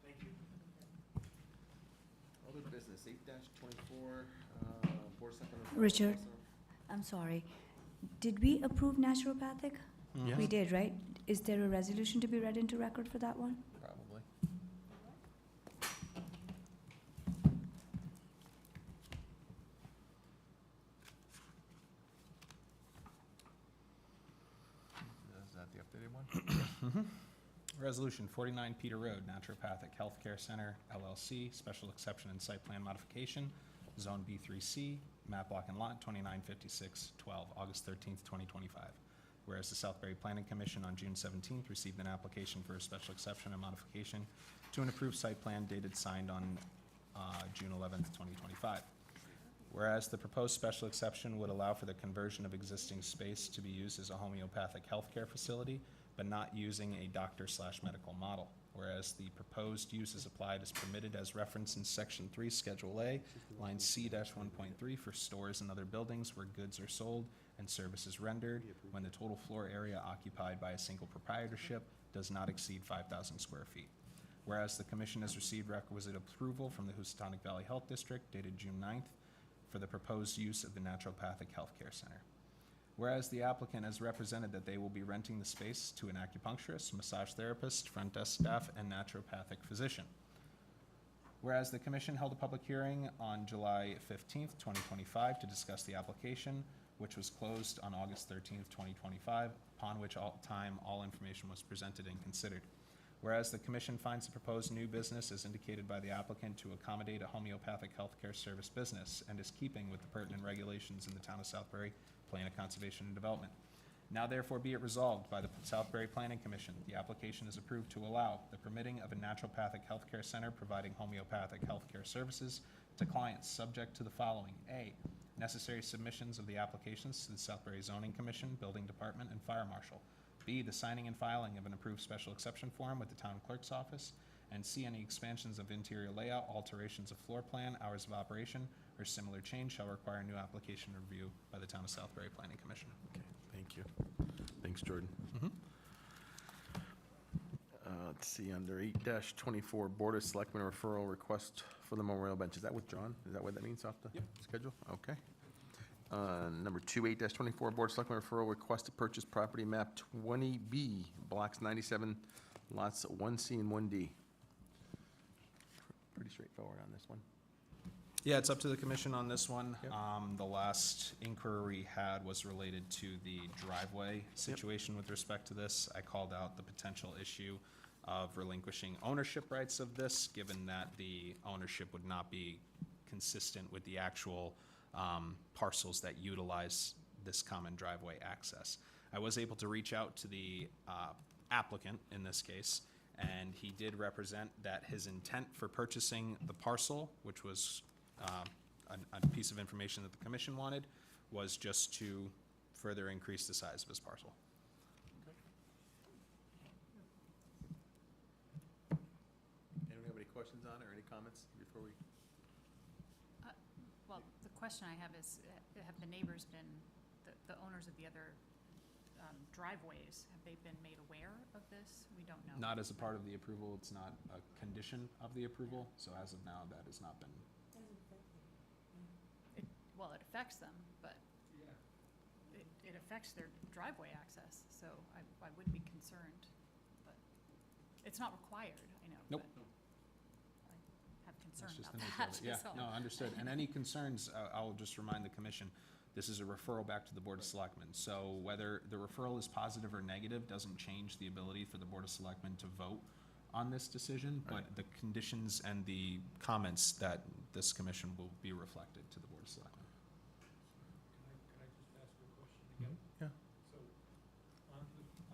Thank you. Other business, 8-24, Board of Selectmen. Richard. I'm sorry. Did we approve naturopathic? Yes. We did, right? Is there a resolution to be read into record for that one? Probably. Is that the updated one? Resolution 49 Peter Road, Naturopathic Healthcare Center, LLC, special exception and site plan modification, Zone B3C, map block and lot 295612, August 13th, 2025. Whereas the Southbury Planning Commission on June 17th received an application for a special exception and modification to an approved site plan dated signed on June 11th, 2025. Whereas the proposed special exception would allow for the conversion of existing space to be used as a homeopathic healthcare facility, but not using a doctor/medical model. Whereas the proposed use is applied as permitted as referenced in Section 3, Schedule A, line C-1.3 for stores and other buildings where goods are sold and services rendered when the total floor area occupied by a single proprietorship does not exceed 5,000 square feet. Whereas the Commission has received requisite approval from the Housatonic Valley Health District dated June 9th for the proposed use of the Naturopathic Healthcare Center. Whereas the applicant has represented that they will be renting the space to an acupuncturist, massage therapist, front desk staff, and naturopathic physician. Whereas the Commission held a public hearing on July 15th, 2025 to discuss the application, which was closed on August 13th, 2025, upon which all information was presented and considered. Whereas the Commission finds the proposed new business as indicated by the applicant to accommodate a homeopathic healthcare service business and is keeping with the pertinent regulations in the Town of Southbury Plan of Conservation and Development. Now therefore be it resolved by the Southbury Planning Commission, the application is approved to allow the permitting of a naturopathic healthcare center providing homeopathic healthcare services to clients subject to the following. A, necessary submissions of the applications to the Southbury Zoning Commission, Building Department, and Fire Marshal. B, the signing and filing of an approved special exception form with the town clerk's office. And C, any expansions of interior layout, alterations of floor plan, hours of operation, or similar change shall require new application review by the town of Southbury Planning Commission. Okay, thank you. Thanks, Jordan. Let's see, under 8-24, Board of Selectmen referral request for the memorial bench. Is that withdrawn? Is that what that means off the schedule? Okay. Number 2, 8-24, Board of Selectmen referral request to purchase property map 20B, blocks 97, lots 1C and 1D. Pretty straightforward on this one. Yeah, it's up to the commission on this one. Yep. The last inquiry we had was related to the driveway situation with respect to this. I called out the potential issue of relinquishing ownership rights of this, given that the ownership would not be consistent with the actual parcels that utilize this common driveway access. I was able to reach out to the applicant in this case, and he did represent that his intent for purchasing the parcel, which was a piece of information that the commission wanted, was just to further increase the size of his parcel. Anyone have any questions on it or any comments before we? Well, the question I have is, have the neighbors been, the owners of the other driveways, have they been made aware of this? We don't know. Not as a part of the approval, it's not a condition of the approval, so as of now, that has not been. Well, it affects them, but it affects their driveway access, so I would be concerned, but it's not required, I know. Nope. but I have That's concern just about the nature of that. it. Yeah, so- no, understood. And any concerns, I'll just remind the commission, this is a referral back to the Board of Selectmen. So whether the referral is positive or negative doesn't change the ability for the Board of Selectmen to vote on this decision, but the conditions and the comments that this commission will be reflected to the Board of Selectmen. Can I just ask a question again? Yeah. So,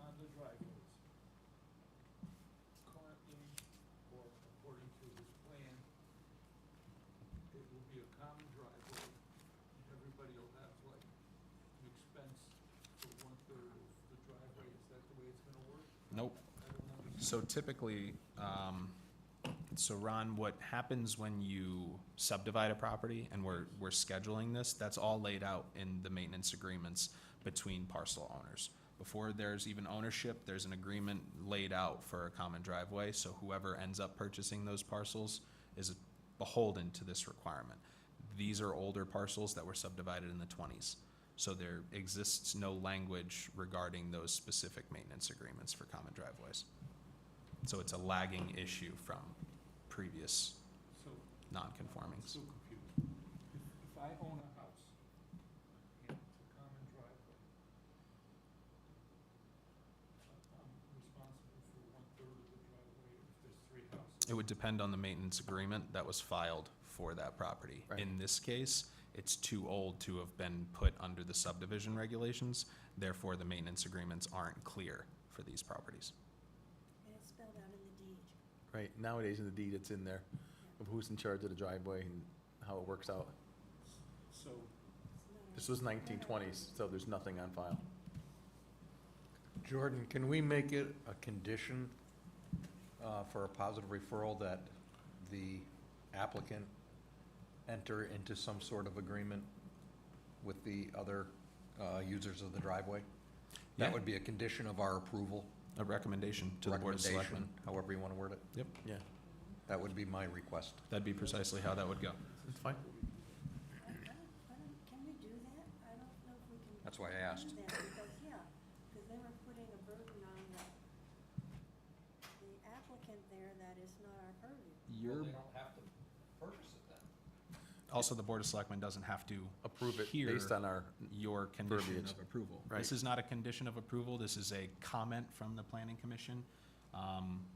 on the driveways, currently, or according to this plan, it will be a common driveway. Everybody will have like an expense for 1/3 of the driveway. Is that the way it's gonna work? Nope. I don't understand. So typically, so Ron, what happens when you subdivide a property, and we're scheduling this, that's all laid out in the maintenance agreements between parcel owners. Before there's even ownership, there's an agreement laid out for a common driveway, so whoever ends up purchasing those parcels is beholden to this requirement. These are older parcels that were subdivided in the 20s, so there exists no language regarding those specific maintenance agreements for common driveways. So it's a lagging issue from previous So, non-conformings. so confused. If I own a house, and it's a common driveway, I'm responsible for 1/3 of the driveway if there's 3 houses. It would depend on the maintenance agreement that was filed for that property. Right. In this case, it's too old to have been put under the subdivision regulations, therefore the maintenance agreements aren't clear for these properties. And it's spelled out in the deed. Right, nowadays in the deed, it's in there, of who's in charge of the driveway and how it works out. So, This was 1920s, so there's nothing on file. Jordan, can we make it a condition for a positive referral that the applicant enter into some sort of agreement with the other users of the driveway? Yeah. That would be a condition of our approval, A recommendation to the Board of Selectmen. recommendation, however you want to word it. Yep, Yeah, That would be my request. that'd be precisely how that would go. it's fine. Can we do that? I don't know if we can. That's why I asked. do that, Because, because they were putting a burden on the applicant there that is not our purview. You're, don't have to purchase it then. also, the Board of Selectmen doesn't have to Approve it hear based on our, your condition verbiage. of approval. Right. This is not a condition of approval, this is a comment from the Planning Commission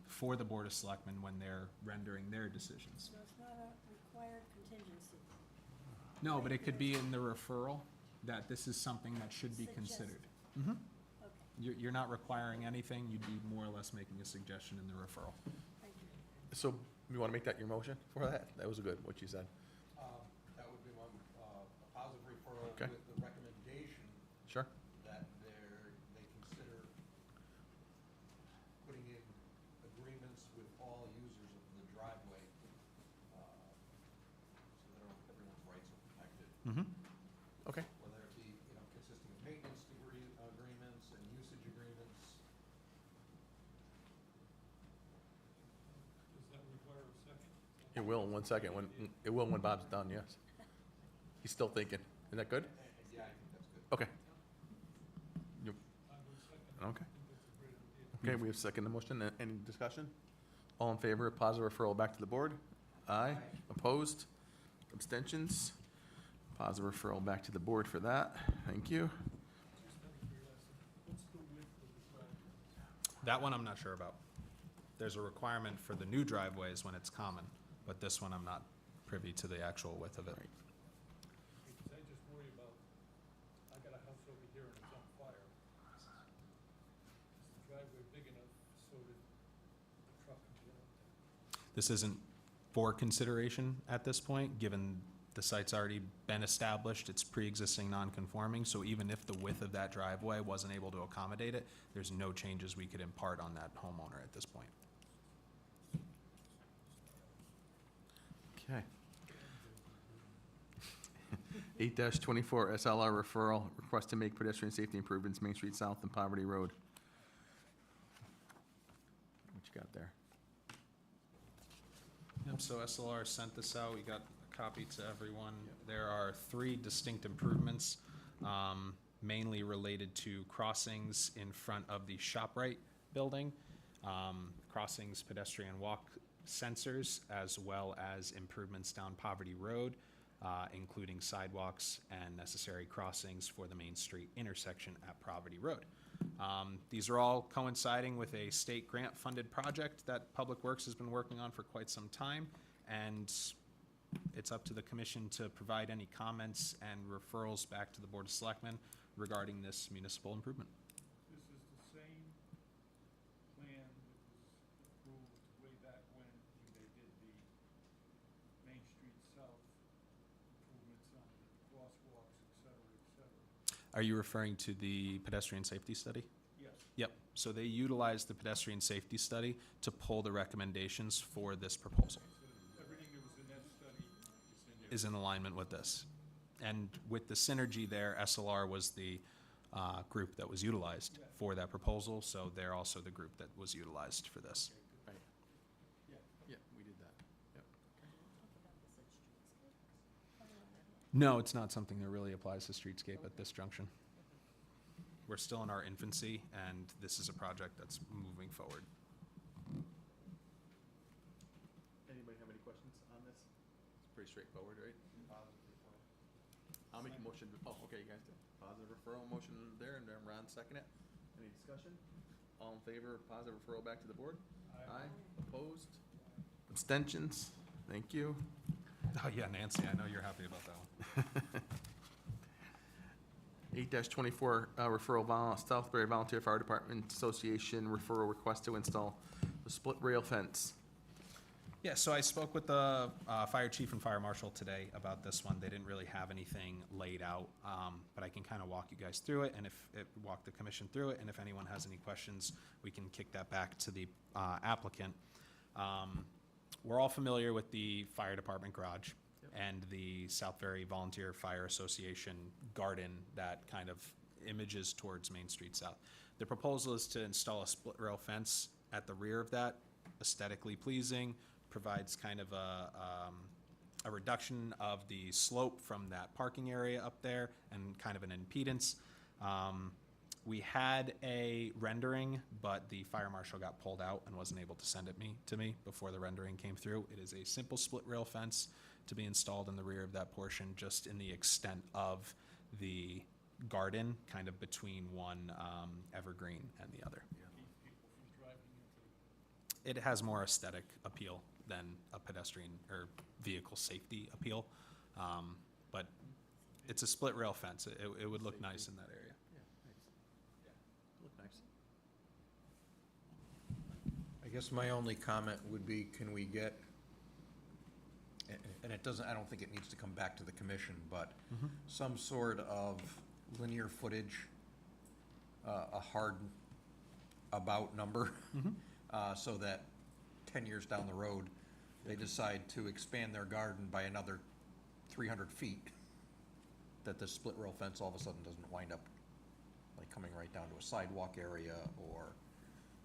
for the Board of Selectmen when they're rendering their decisions. So it's not a required contingency. No, but it could be in the referral that this is something that should be Suggested. considered. Mhm. You're not requiring anything, you'd be more or less making a suggestion in the referral. So you want to make that your motion for that? That was good, what you said. That would be one, a positive referral Okay. with the recommendation Sure. that they consider putting in agreements with all users of the driveway, so that everyone's rights are protected, Okay. whether it be, consisting of maintenance agreements and usage agreements. It will in 1 second, it will when Bob's done, yes. He's still thinking. Is that good? Yeah, I think that's good. Okay. You- Okay. Okay, we have second the motion. Any discussion? All in favor of positive referral back to the board? Aye. Opposed? Abstentions? Positive referral back to the board for that. Thank you. That one I'm not sure about. There's a requirement for the new driveways when it's common, but this one I'm not privy to the actual width of it. Right. Because I just worry about, I got a house over here and it's on fire. Is the driveway big enough so that the truck can get out there? This isn't for consideration at this point, given the site's already been established, it's pre-existing non-conforming, so even if the width of that driveway wasn't able to accommodate it, there's no changes we could impart on that homeowner at this point. Okay. 8-24 SLR referral, request to make pedestrian safety improvements, Main Street South and Poverty Road. What you got there? Yep, so SLR sent this out, we got a copy to everyone. There are 3 distinct improvements, mainly related to crossings in front of the ShopRite building, crossings, pedestrian walk sensors, as well as improvements down Poverty Road, including sidewalks and necessary crossings for the Main Street intersection at Poverty Road. These are all coinciding with a state grant-funded project that Public Works has been working on for quite some time, and it's up to the commission to provide any comments and referrals back to the Board of Selectmen regarding this municipal improvement. This is the same plan that was approved way back when they did the Main Street South improvements on the crosswalks, et cetera, Are you referring to the pedestrian safety study? Yes. Yep, so they utilized the pedestrian safety study to pull the recommendations for this proposal. So everything that was in that study is in there. Is in alignment with this. And with the synergy there, SLR was the group that was utilized for that proposal, so they're also the group that was utilized for this. Right. Yeah, we did that. Yep. No, it's not something that really applies to streetscape at this junction. We're still in our infancy, and this is a project that's moving forward. Anybody have any questions on this? It's pretty straightforward, right? I'll make a motion, okay, you guys did. Positive referral motion there, and then Ron second it. Any discussion? All in favor of positive referral back to the board? Aye. Opposed? Abstentions? Thank you. Oh, yeah, Nancy, I know you're happy about that one. 8-24 referral, Southbury Volunteer Fire Department Association referral request to install the split rail fence. Yeah, so I spoke with the fire chief and fire marshal today about this one. They didn't really have anything laid out, but I can kind of walk you guys through it, and walk the commission through it, and if anyone has any questions, we can kick that back to the applicant. We're all familiar with the fire department garage and the Southbury Volunteer Fire Association garden that kind of images towards Main Street South. The proposal is to install a split rail fence at the rear of that, aesthetically pleasing, provides kind of a reduction of the slope from that parking area up there and kind of an impedance. We had a rendering, but the fire marshal got pulled out and wasn't able to send it to me before the rendering came through. It is a simple split rail fence to be installed in the rear of that portion, just in the extent of the garden, kind of between one evergreen and the other. Keep people from driving into the It has more aesthetic appeal than a pedestrian or vehicle safety appeal. But it's a split rail fence. It would look nice in that area. Yeah, thanks. Yeah, look nice. guess my only comment would be, can we get, and it doesn't, I don't think it needs to come back to the commission, but some sort of linear footage, a hard about number, so that 10 years down the road, they decide to expand their garden by another 300 feet, that the split rail fence all of a sudden doesn't wind up like coming right down to a sidewalk area, or,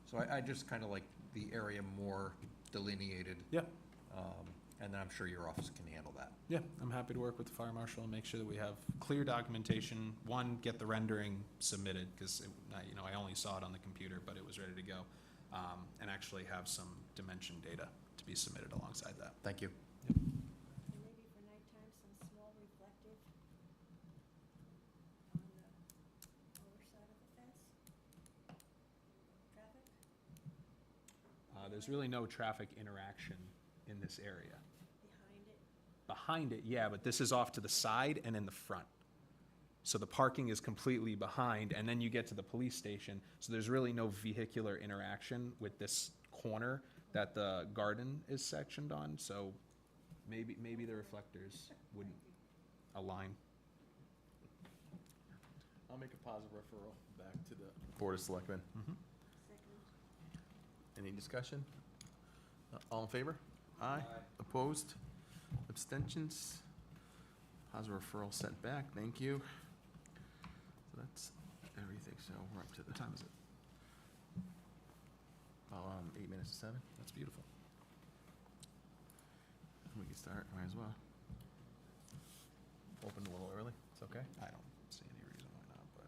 so I just kind of like the area more delineated. Yeah. And then I'm sure your office can handle that. Yeah, I'm happy to work with the fire marshal and make sure that we have clear documentation. One, get the rendering submitted, because, you know, I only saw it on the computer, but it was ready to go. And actually have some dimension data to be submitted alongside that. Thank you. And maybe for nighttime, some small reflective on the lower side of the fence? Traffic There's really no traffic interaction in this area. behind it? Behind it, yeah, but this is off to the side and in the front. So the parking is completely behind, and then you get to the police station. So there's really no vehicular interaction with this corner that the garden is sectioned on. So maybe the reflectors wouldn't align. I'll make a positive referral back to the Board of Selectmen. Second. Any discussion? All in favor? Aye. Opposed? Abstentions? Positive referral sent back, thank you. So that's everything, so we're up to the. What time is it? 8 minutes to 7. That's beautiful. We can start, might as well. Open a little early, it's okay? I don't see any reason why not, but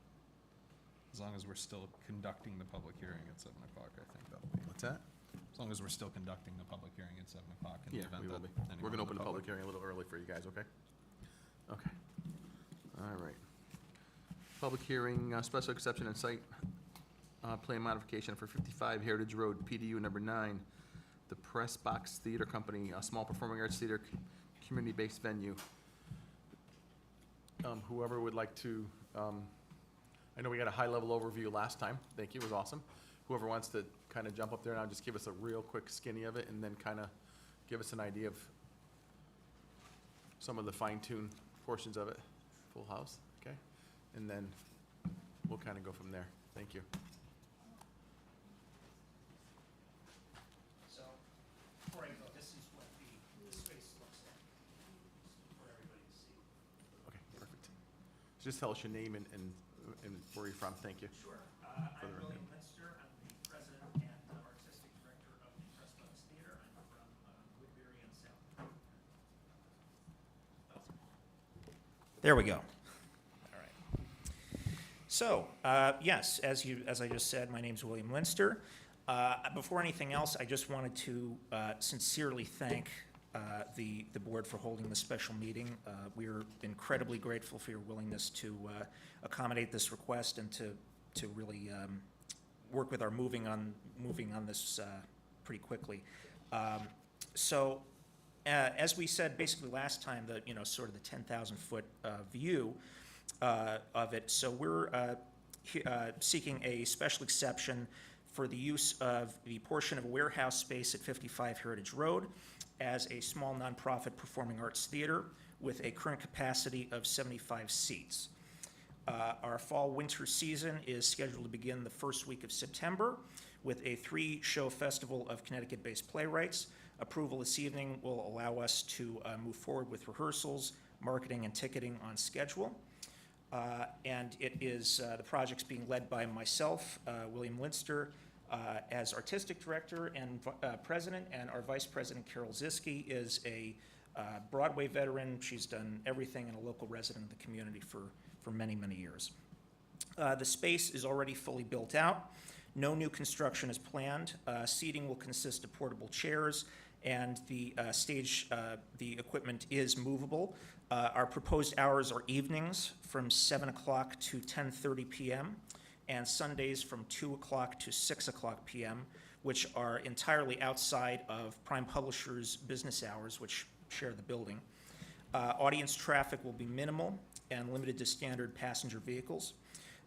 as long as we're still conducting the public hearing at 7 o'clock, I think that'll be. What's that? As long as we're still conducting the public hearing at 7 o'clock in the Yeah, event we will that be. anyone We're gonna in open the public hearing a little early for you guys, okay? Okay. All right. Public hearing, special exception and site, plan modification for 55 Heritage Road, PDU number 9, the Pressbox Theater Company, a small performing arts theater, community-based venue. Whoever would like to, I know we got a high-level overview last time, thank you, it was awesome. Whoever wants to kind of jump up there now, just give us a real quick skinny of it, and then kind of give us an idea of some of the fine-tuned portions of it. Full house, okay? And then we'll kind of go from there. Thank you. So, before I go, this is what the space looks like for everybody to see. Okay, perfect. So just tell us your name and where you're from. Thank you. Sure. For I'm the record. William Linster. I'm the president and artistic director of the Pressbox Theater. I'm from Woodbury and South. There we go. All right. So, yes, as I just said, my name's William Linster. Before anything else, I just wanted to sincerely thank the board for holding this special meeting. We're incredibly grateful for your willingness to accommodate this request and to really work with our moving on this pretty quickly. So, as we said basically last time, sort of the 10,000 foot view of it. So we're seeking a special exception for the use of the portion of a warehouse space at 55 Heritage Road as a small nonprofit performing arts theater with a current capacity of 75 seats. Our fall-winter season is scheduled to begin the first week of September with a 3-show festival of Connecticut-based playwrights. Approval this evening will allow us to move forward with rehearsals, marketing, and ticketing on schedule. And it is, the project's being led by myself, William Linster, as artistic director and president, and our vice president, Carol Ziske, is a Broadway veteran. She's done everything, and a local resident of the community for many, many years. The space is already fully built out. No new construction is planned. Seating will consist of portable chairs, and the stage, the equipment is movable. Our proposed hours are evenings from 7 o'clock to 10:30 p.m. and Sundays from 2 o'clock to 6 o'clock p.m., which are entirely outside of Prime Publishers' business hours, which share the building. Audience traffic will be minimal and limited to standard passenger vehicles.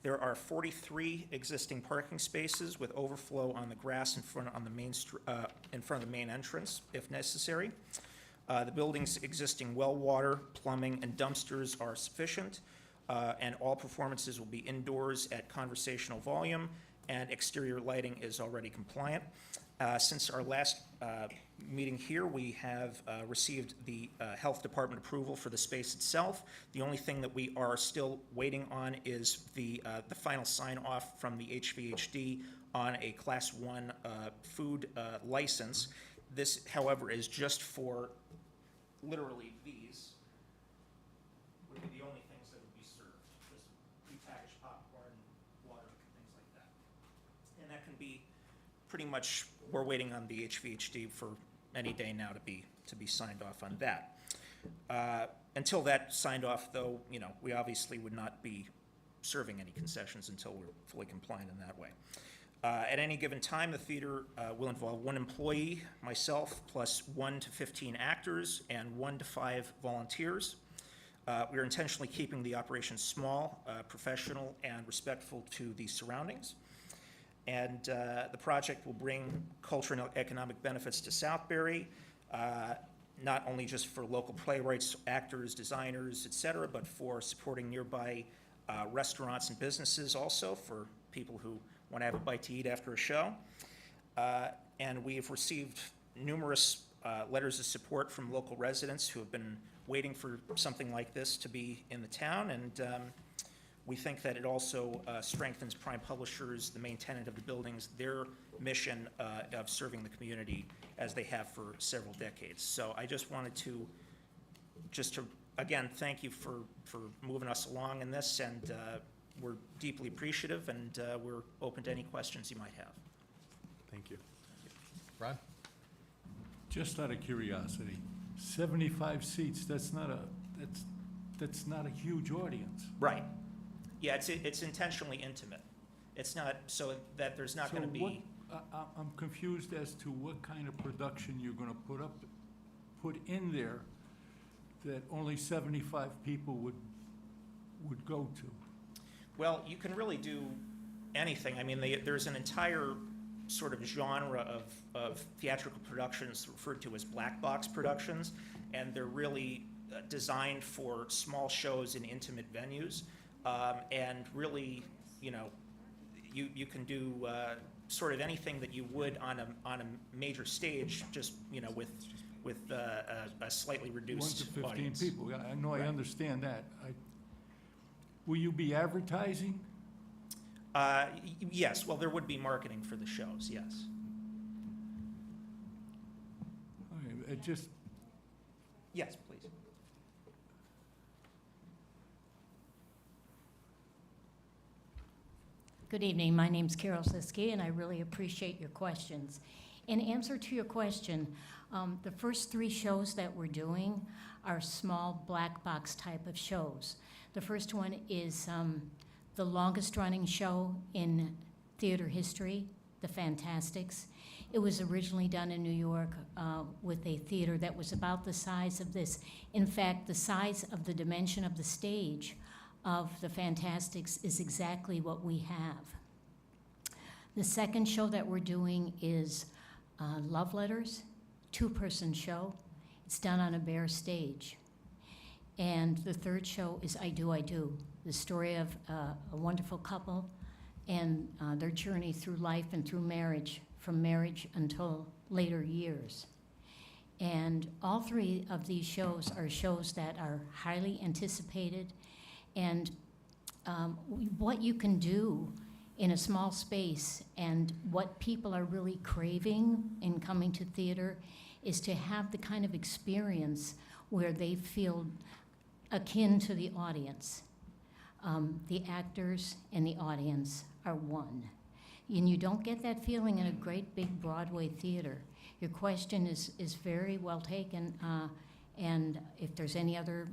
There are 43 existing parking spaces with overflow on the grass in front of the main entrance, if necessary. The building's existing well water, plumbing, and dumpsters are sufficient, and all performances will be indoors at conversational volume, and exterior lighting is already compliant. Since our last meeting here, we have received the Health Department approval for the space itself. The only thing that we are still waiting on is the final sign-off from the HVHD on a Class 1 food license. This, however, is just for literally these would be the only things that would be served, just prepackaged popcorn, water, things like that. And that can be pretty much, we're waiting on the HVHD for any day now to be signed off on that. Until that's signed off, though, you know, we obviously would not be serving any concessions until we're fully compliant in that way. At any given time, the theater will involve 1 employee, myself, plus 1 to 15 actors and 1 to 5 volunteers. We are intentionally keeping the operation small, professional, and respectful to the surroundings. And the project will bring cultural and economic benefits to Southbury, not only just for local playwrights, actors, designers, et cetera, but for supporting nearby restaurants and businesses also, for people who want to have a bite to eat after a show. And we have received numerous letters of support from local residents who have been waiting for something like this to be in the town, and we think that it also strengthens Prime Publishers, the main tenant of the buildings, their mission of serving the community as they have for several decades. So I just wanted to, again, thank you for moving us along in this, and we're deeply appreciative, and we're open to any questions you might have. Thank you. Ron? Just out of curiosity, 75 seats, that's not a huge audience. Right. Yeah, it's intentionally intimate. It's not so that there's not going to be. I'm confused as to what kind of production you're going to put in there that only 75 people would go to. Well, you can really do anything. I mean, there's an entire sort of genre of theatrical productions referred to as black box productions, and they're really designed for small shows in intimate venues. And really, you know, you can do sort of anything that you would on a major stage, just, you know, with a slightly reduced 1 to 15 audience. people. I know, Right. I understand that. Will you be advertising? Yes, well, there would be marketing for the shows, yes. Okay, it just, Yes, please. Good evening. My name's Carol Siski, and I really appreciate your questions. In answer to your question, the first 3 shows that we're doing are small black box type of shows. The first one is the longest running show in theater history, The Fantastics. It was originally done in New York with a theater that was about the size of this. In fact, the size of the dimension of the stage of The Fantastics is exactly what we have. The second show that we're doing is Love Letters, 2-person show. It's done on a bare stage. And the third show is I Do, I Do, the story of a wonderful couple and their journey through life and through marriage, from marriage until later years. And all 3 of these shows are shows that are highly anticipated. And what you can do in a small space and what people are really craving in coming to theater is to have the kind of experience where they feel akin to the audience. The actors and the audience are one. And you don't get that feeling in a great big Broadway theater. Your question is very well taken, and if there's any other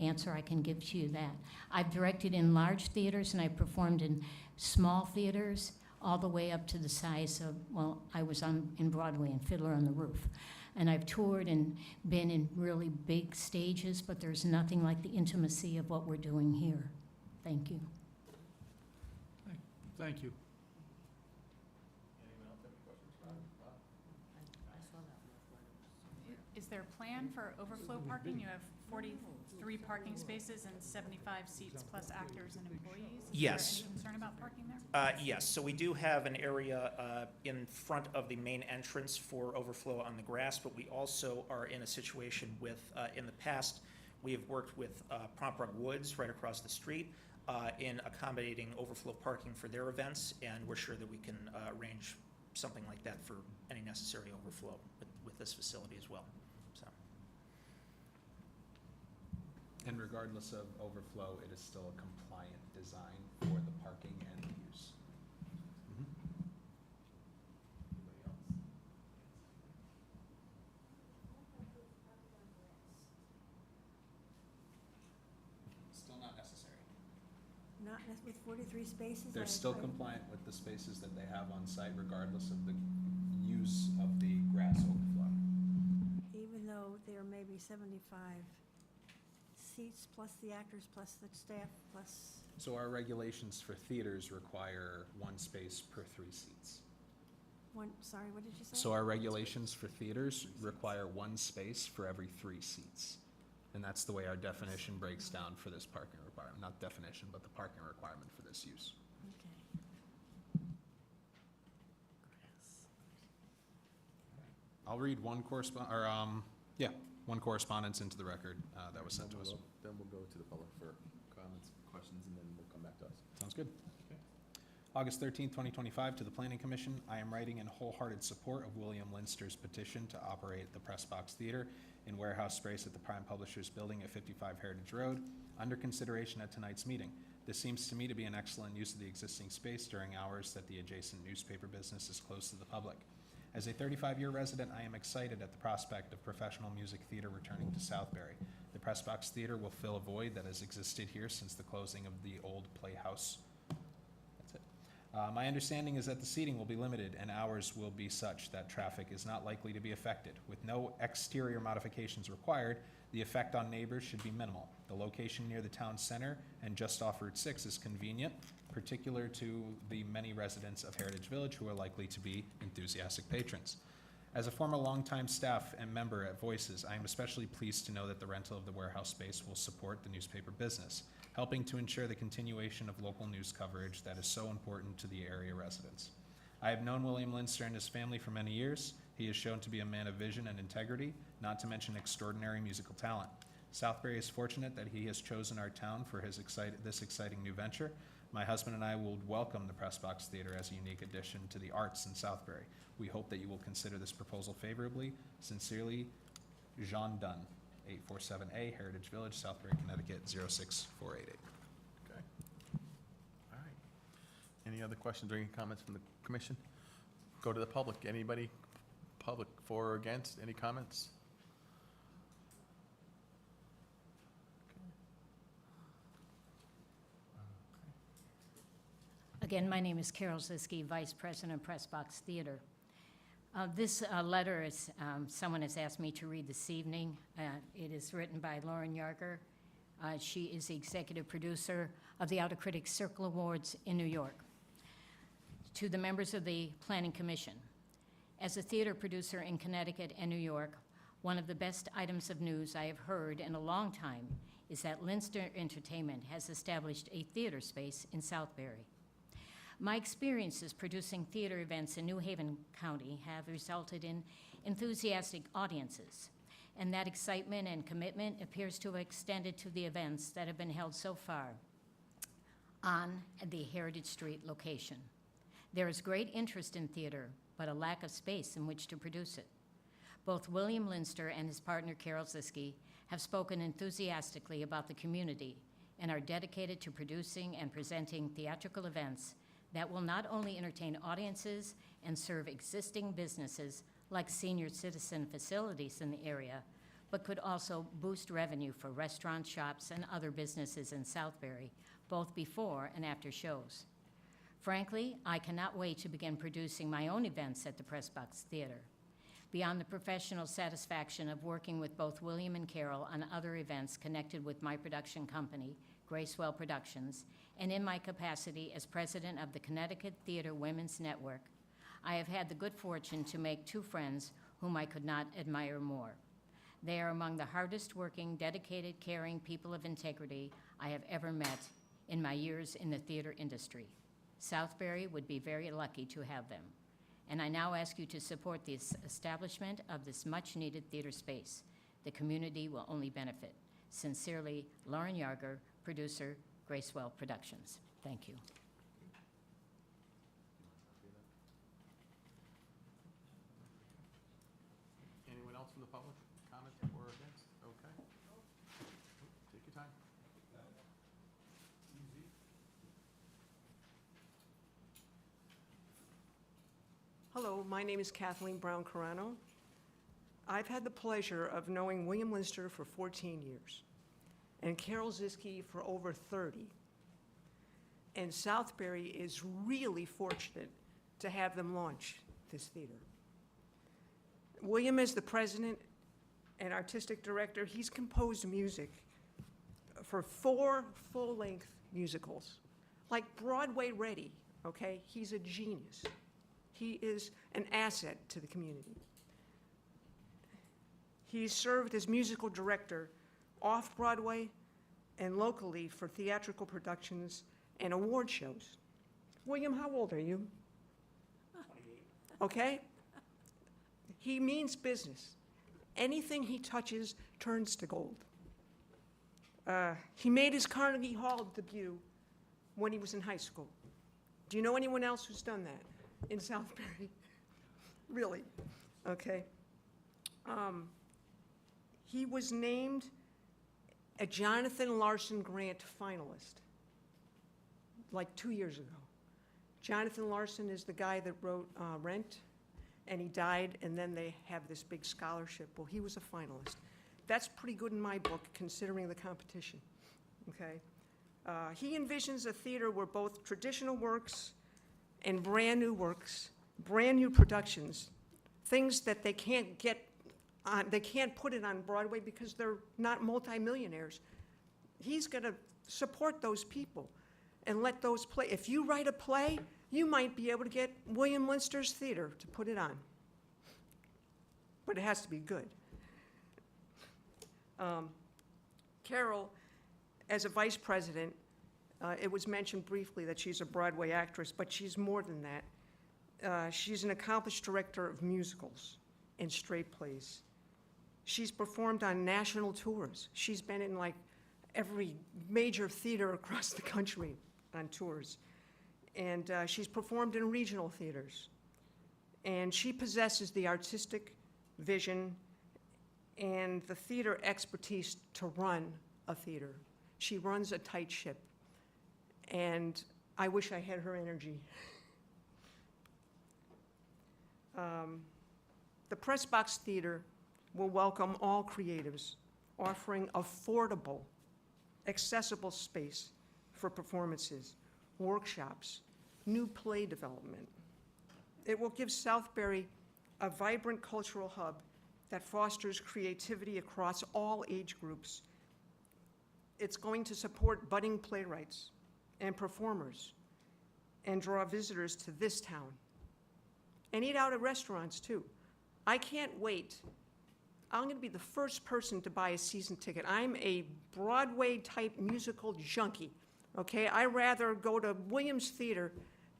answer, I can give to you that. I've directed in large theaters and I performed in small theaters all the way up to the size of, well, I was in Broadway in Fiddler on the Roof. And I've toured and been in really big stages, but there's nothing like the intimacy of what we're doing here. Thank you. Thank you. Anyone else have any questions for Bob? I saw that in the letter. Is there a plan for overflow parking? You have 43 parking spaces and 75 seats plus actors and employees. Yes. Is there any concern about parking there? Yes, so we do have an area in front of the main entrance for overflow on the grass, but we also are in a situation with, in the past, we have worked with Prompt Woods right across the street in accommodating overflow parking for their events, and we're sure that we can arrange something like that for any necessary overflow with this facility as well. So, And regardless of overflow, it is still a compliant design for the parking and the use. Anybody else? Still not necessary. Not with 43 spaces? They're still compliant with the spaces that they have on site regardless of the use of the grass overflow. Even though there may be 75 seats, plus the actors, plus the staff, plus, So our regulations for theaters require 1 space per 3 seats. sorry, what did you say? So our regulations for theaters require 1 space for every 3 seats. And that's the way our definition breaks down for this parking requirement, not definition, but the parking requirement for this use. Okay. I'll read one correspondence into the record that was sent to us. Then we'll go to the public for comments, questions, and then we'll come back to us. Sounds good. Okay. August 13th, 2025, to the Planning Commission. I am writing in wholehearted support of William Linster's petition to operate the Pressbox Theater in warehouse space at the Prime Publishers Building at 55 Heritage Road, under consideration at tonight's meeting. This seems to me to be an excellent use of the existing space during hours that the adjacent newspaper business is closed to the public. As a 35-year resident, I am excited at the prospect of professional music theater returning to Southbury. The Pressbox Theater will fill a void that has existed here since the closing of the old Playhouse. That's it. My understanding is that the seating will be limited and hours will be such that traffic is not likely to be affected. With no exterior modifications required, the effect on neighbors should be minimal. The location near the town center and just off Route 6 is convenient, particular to the many residents of Heritage Village who are likely to be enthusiastic patrons. As a former longtime staff and member at Voices, I am especially pleased to know that the rental of the warehouse space will support the newspaper business, helping to ensure the continuation of local news coverage that is so important to the area residents. I have known William Linster and his family for many years. He is shown to be a man of vision and integrity, not to mention extraordinary musical talent. Southbury is fortunate that he has chosen our town for this exciting new venture. My husband and I will welcome the Pressbox Theater as a unique addition to the arts in Southbury. We hope that you will consider this proposal favorably. Sincerely, Jean Dunn, 847A Heritage Village, Southbury, Connecticut, 06488. Okay. All right. Any other questions or any comments from the commission? Go to the public. Anybody, public for or against? Any comments? Again, my name is Carol Ziske, Vice President of Pressbox Theater. This letter is, someone has asked me to read this evening. It is written by Lauren Yarger. She is the executive producer of the Outer Critics Circle Awards in New York. To the members of the Planning Commission, as a theater producer in Connecticut and New York, one of the best items of news I have heard in a long time is that Linster Entertainment has established a theater space in Southbury. My experiences producing theater events in New Haven County have resulted in enthusiastic audiences, and that excitement and commitment appears to have extended to the events that have been held so far on the Heritage Street location. There is great interest in theater, but a lack of space in which to produce it. Both William Linster and his partner Carol Ziske have spoken enthusiastically about the community and are dedicated to producing and presenting theatrical events that will not only entertain audiences and serve existing businesses like senior citizen facilities in the area, but could also boost revenue for restaurants, shops, and other businesses in Southbury, both before and after shows. Frankly, I cannot wait to begin producing my own events at the Pressbox Theater. Beyond the professional satisfaction of working with both William and Carol on other events connected with my production company, Gracewell Productions, and in my capacity as president of the Connecticut Theater Women's Network, I have had the good fortune to make two friends whom I could not admire more. They are among the hardest working, dedicated, caring people of integrity I have ever met in my years in the theater industry. Southbury would be very lucky to have them. And I now ask you to support the establishment of this much-needed theater space. The community will only benefit. Sincerely, Lauren Yarger, producer, Gracewell Productions. Thank you. Anyone else from the public? Comment or against? Okay. Take your time. Hello, my name is Kathleen Brown Carano. I've had the pleasure of knowing William Linster for 14 years and Carol Ziske for over 30. And Southbury is really fortunate to have them launch this theater. William is the president and artistic director. He's composed music for 4 full-length musicals, like Broadway ready, okay? He's a genius. He is an asset to the community. He's served as musical director off-Broadway and locally for theatrical productions and award shows. William, how old are you? 28. Okay? He means business. Anything he touches turns to gold. He made his Carnegie Hall debut when he was in high school. Do you know anyone else who's done that in Southbury? Really? Okay. He was named a Jonathan Larson Grant finalist like 2 years ago. Jonathan Larson is the guy that wrote Rent, and he died, and then they have this big scholarship. Well, he was a finalist. That's pretty good in my book, considering the competition, okay? He envisions a theater where both traditional works and brand-new works, brand-new productions, things that they can't get on, they can't put it on Broadway because they're not multimillionaires. He's gonna support those people and let those play. If you write a play, you might be able to get William Linster's theater to put it on. But it has to be good. Carol, as a vice president, it was mentioned briefly that she's a Broadway actress, but she's more than that. She's an accomplished director of musicals and straight plays. She's performed on national tours. She's been in like every major theater across the country on tours. And she's performed in regional theaters. And she possesses the artistic vision and the theater expertise to run a theater. She runs a tight ship. And I wish I had her energy. The Pressbox Theater will welcome all creatives, offering affordable, accessible space for performances, workshops, new play development. It will give Southbury a vibrant cultural hub that fosters creativity across all age groups. It's going to support budding playwrights and performers and draw visitors to this town. And eat out at restaurants, too. I can't wait. I'm going to be the first person to buy a season ticket. I'm a Broadway-type musical junkie, okay? I rather go to Williams Theater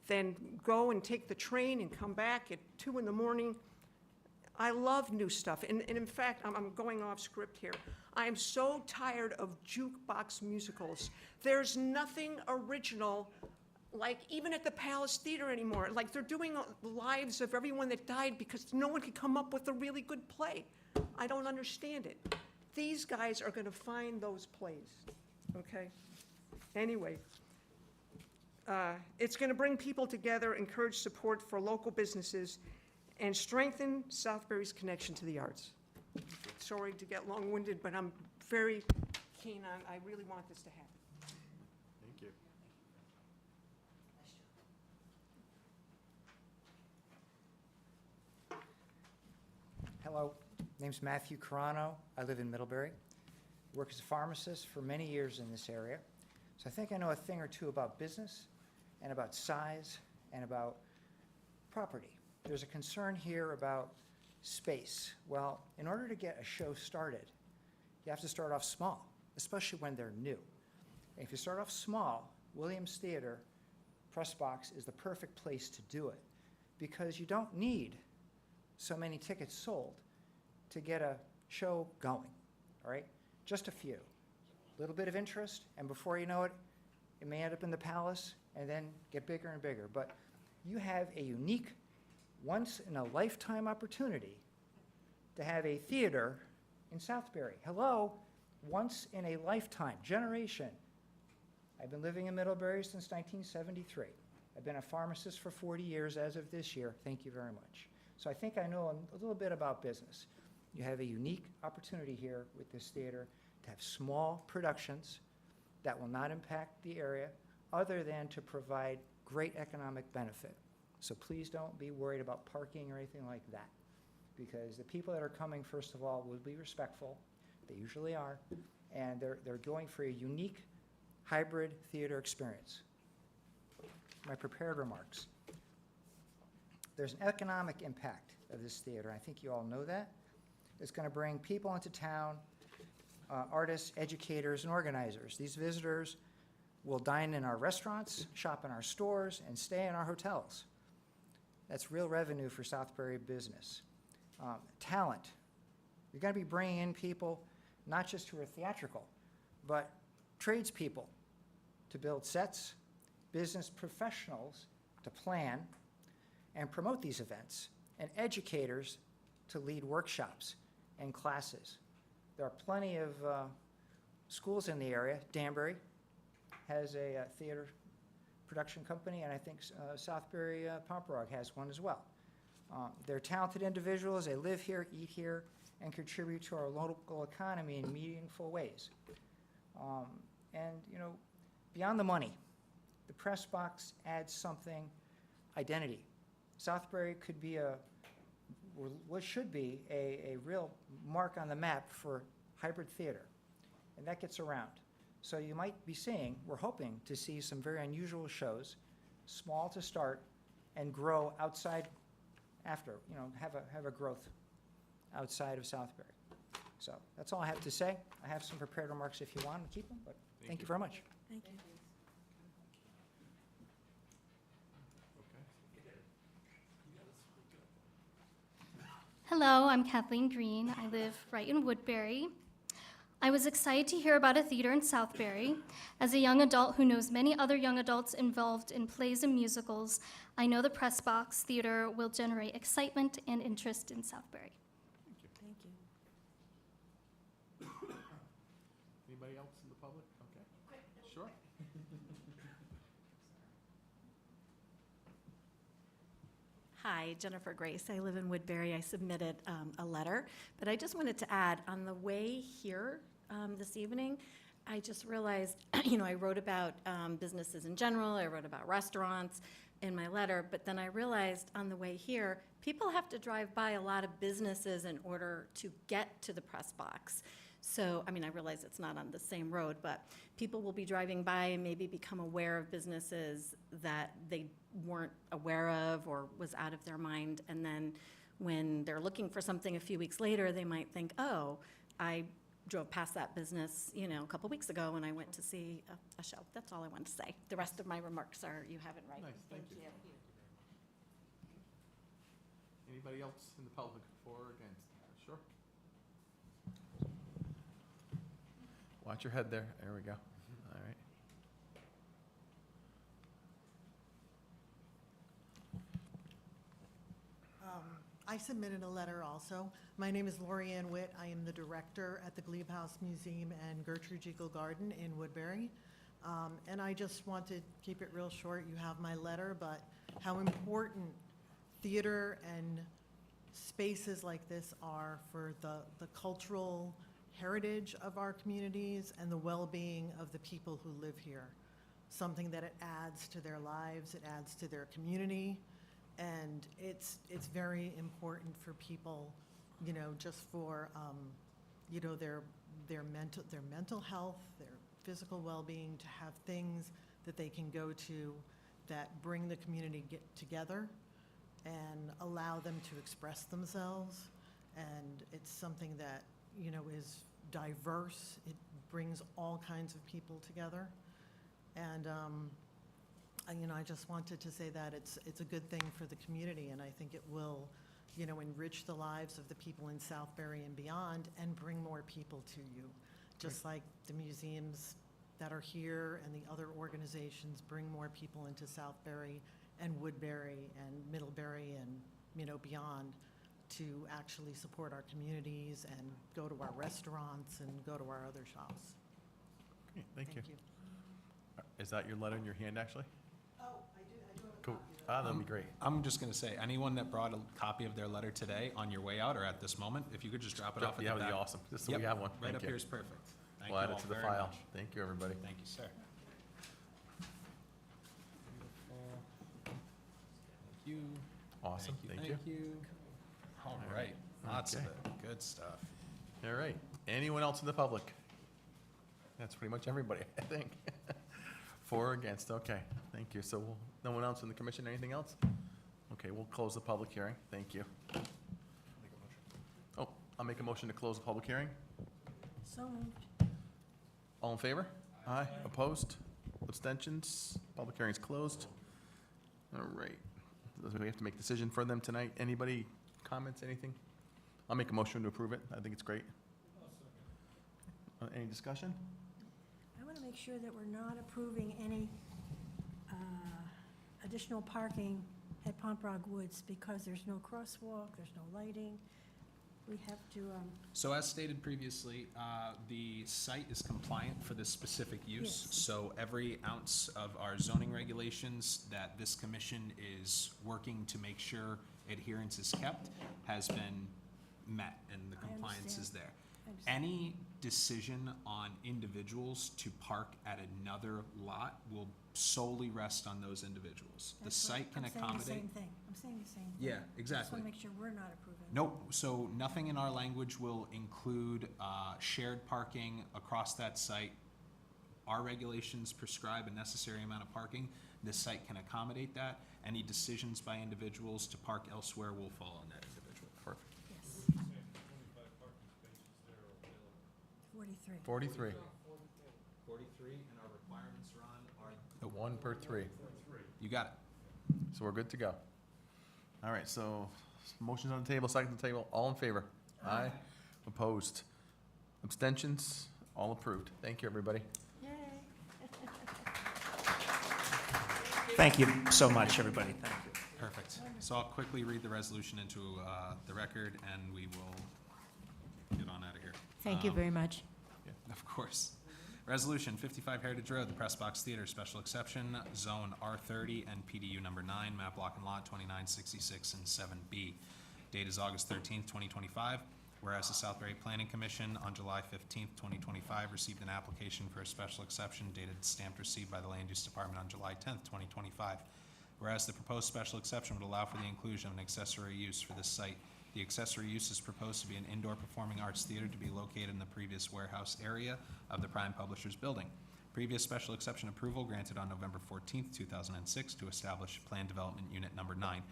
than go and take the train and come back at 2 in the morning. I love new stuff. And in fact, I'm going off script here. I am so tired of jukebox musicals. There's nothing original, like even at the Palace Theater anymore. Like they're doing the lives of everyone that died because no one could come up with a really good play. I don't understand it. These guys are going to find those plays, okay? Anyway, it's going to bring people together, encourage support for local businesses, and strengthen Southbury's connection to the arts. Sorry to get long-winded, but I'm very keen on, I really want this to happen. Thank you. Hello, name's Matthew Carano. I live in Middlebury. Worked as a pharmacist for many years in this area. So I think I know a thing or two about business and about size and about property. There's a concern here about space. Well, in order to get a show started, you have to start off small, especially when they're new. And if you start off small, Williams Theater, Pressbox is the perfect place to do it because you don't need so many tickets sold to get a show going, all right? Just a few. A little bit of interest, and before you know it, it may end up in the Palace and then get bigger and bigger. But you have a unique, once-in-a-lifetime opportunity to have a theater in Southbury. Hello, once in a lifetime, generation. I've been living in Middlebury since 1973. I've been a pharmacist for 40 years as of this year. Thank you very much. So I think I know a little bit about business. You have a unique opportunity here with this theater to have small productions that will not impact the area other than to provide great economic benefit. So please don't be worried about parking or anything like that, because the people that are coming, first of all, will be respectful. They usually are, and they're going for a unique hybrid theater experience. My prepared remarks. There's an economic impact of this theater. I think you all know that. It's going to bring people into town, artists, educators, and organizers. These visitors will dine in our restaurants, shop in our stores, and stay in our hotels. That's real revenue for Southbury business. Talent. You're going to be bringing in people, not just who are theatrical, but tradespeople to build sets, business professionals to plan and promote these events, and educators to lead workshops and classes. There are plenty of schools in the area. Danbury has a theater production company, and I think Southbury Pomperaug has one as well. They're talented individuals. They live here, eat here, and contribute to our local economy in meaningful ways. And, you know, beyond the money, the Pressbox adds something, identity. Southbury could be what should be a real mark on the map for hybrid theater, and that gets around. So you might be seeing, we're hoping to see some very unusual shows, small to start, and grow outside after, you know, have a growth outside of Southbury. So that's all I have to say. I have some prepared remarks if you want to keep them, but thank you very much. Thank you. Hello, I'm Kathleen Green. I live right in Woodbury. I was excited to hear about a theater in Southbury. As a young adult who knows many other young adults involved in plays and musicals, I know the Pressbox Theater will generate excitement and interest in Southbury. Thank you. Anybody else in the public? Okay. Sure. Hi, Jennifer Grace. I live in Woodbury. I submitted a letter, but I just wanted to add, on the way here this evening, I just realized, you know, I wrote about businesses in general, I wrote about restaurants in my letter, but then I realized on the way here, people have to drive by a lot of businesses in order to get to the Pressbox. So, I mean, I realize it's not on the same road, but people will be driving by and maybe become aware of businesses that they weren't aware of or was out of their mind. And then when they're looking for something a few weeks later, they might think, oh, I drove past that business, you know, a couple weeks ago when I went to see a show. That's all I wanted to say. The rest of my remarks are, you have it right. Nice, thank you. Anybody else in the public for or against? Sure. Watch your head there. There we go. All right. I submitted a letter also. My name is Lori Ann Witt. I am the director at the Glebe House Museum and Gertrude Jekyll Garden in Woodbury. And I just want to keep it real short. You have my letter, but how important theater and spaces like this are for the cultural heritage of our communities and the well-being of the people who live here. Something that it adds to their lives, it adds to their community, and it's very important for people, you know, just for you know, their mental health, physical well-being, to have things that they can go to that bring the community together and allow them to express themselves. And it's something that, you know, is diverse. It brings all kinds of people together. And, you know, I just wanted to say that it's a good thing for the community, and I think it will, you know, enrich the lives of the people in Southbury and beyond and bring more people to you. Just like the museums that are here and the other organizations bring more people into Southbury and Woodbury and Middlebury and, you know, beyond, to actually support our communities and go to our restaurants and go to our other shops. Okay, thank you. Is that your letter in your hand, actually? Oh, I do have a Cool. copy of that. That'd be great. I'm just gonna say, anyone that brought a copy of their letter today on your way out or at this moment, if you could just drop it off at the Yeah, back. that'd be awesome, just so we Yep, have one. right Thank up you. here is perfect. Thank We'll you add it all to the very file. much. Thank you, everybody. Thank you, sir. Beautiful. Thank you. Awesome, thank you. All right, lots of Okay. it, good stuff. All right. Anyone else in the public? That's pretty much everybody, I think. For or against, okay, thank you. So no one else in the commission, anything else? Okay, we'll close the public hearing. Thank you. Oh, I'll make a motion to close the public hearing. So moved. All in favor? Aye. Opposed? Abstentions? Public hearing's closed. All right. Do we have to make a decision for them tonight? Anybody comments, anything? I'll make a motion to approve it. I think it's great. Any discussion? I want to make sure that we're not approving any additional parking at Pomprog Woods because there's no crosswalk, there's no lighting. We have to, So as stated previously, the site is compliant for this specific use. Yes. So every ounce of our zoning regulations that this commission is working to make sure adherence is kept has been met and the I compliance is understand. there. I understand. Any decision on individuals to park at another lot will solely rest on those individuals. The that's what- site can I'm saying accommodate. the same thing. I'm saying the same thing. Yeah, I just exactly. want to make sure we're not approving. Nope, so nothing in our language will include shared parking across that site. Our regulations prescribe a necessary amount of parking. This site can accommodate that. Any decisions by individuals to park elsewhere will fall on that individual. Perfect. Yes. 43. 43. 43, and our requirements, Ron, are... One per three. You got it. So we're good to go. All right, so motion's on the table, second on the table. All in favor? Aye. Opposed? Abstentions? All approved. Thank you, everybody. Yay. Thank you so much, everybody. Thank you. Perfect. So I'll quickly read the resolution into the record, and we will get on out of here. Thank you very much. Yeah, of course. Resolution 55 Heritage Road, the Pressbox Theater, special exception, zone R30 and PDU number 9, map block and lot 2966 and 7B. Date is August 13th, 2025. Whereas the Southbury Planning Commission on July 15th, 2025 received an application for a special exception dated stamped received by the Land Use Department on July 10th, 2025. Whereas the proposed special exception would allow for the inclusion of an accessory use for this site. The accessory use is proposed to be an indoor performing arts theater to be located in the previous warehouse area of the Prime Publishers Building. Previous special exception approval granted on November 14th, 2006 to establish Plan Development Unit Number 9.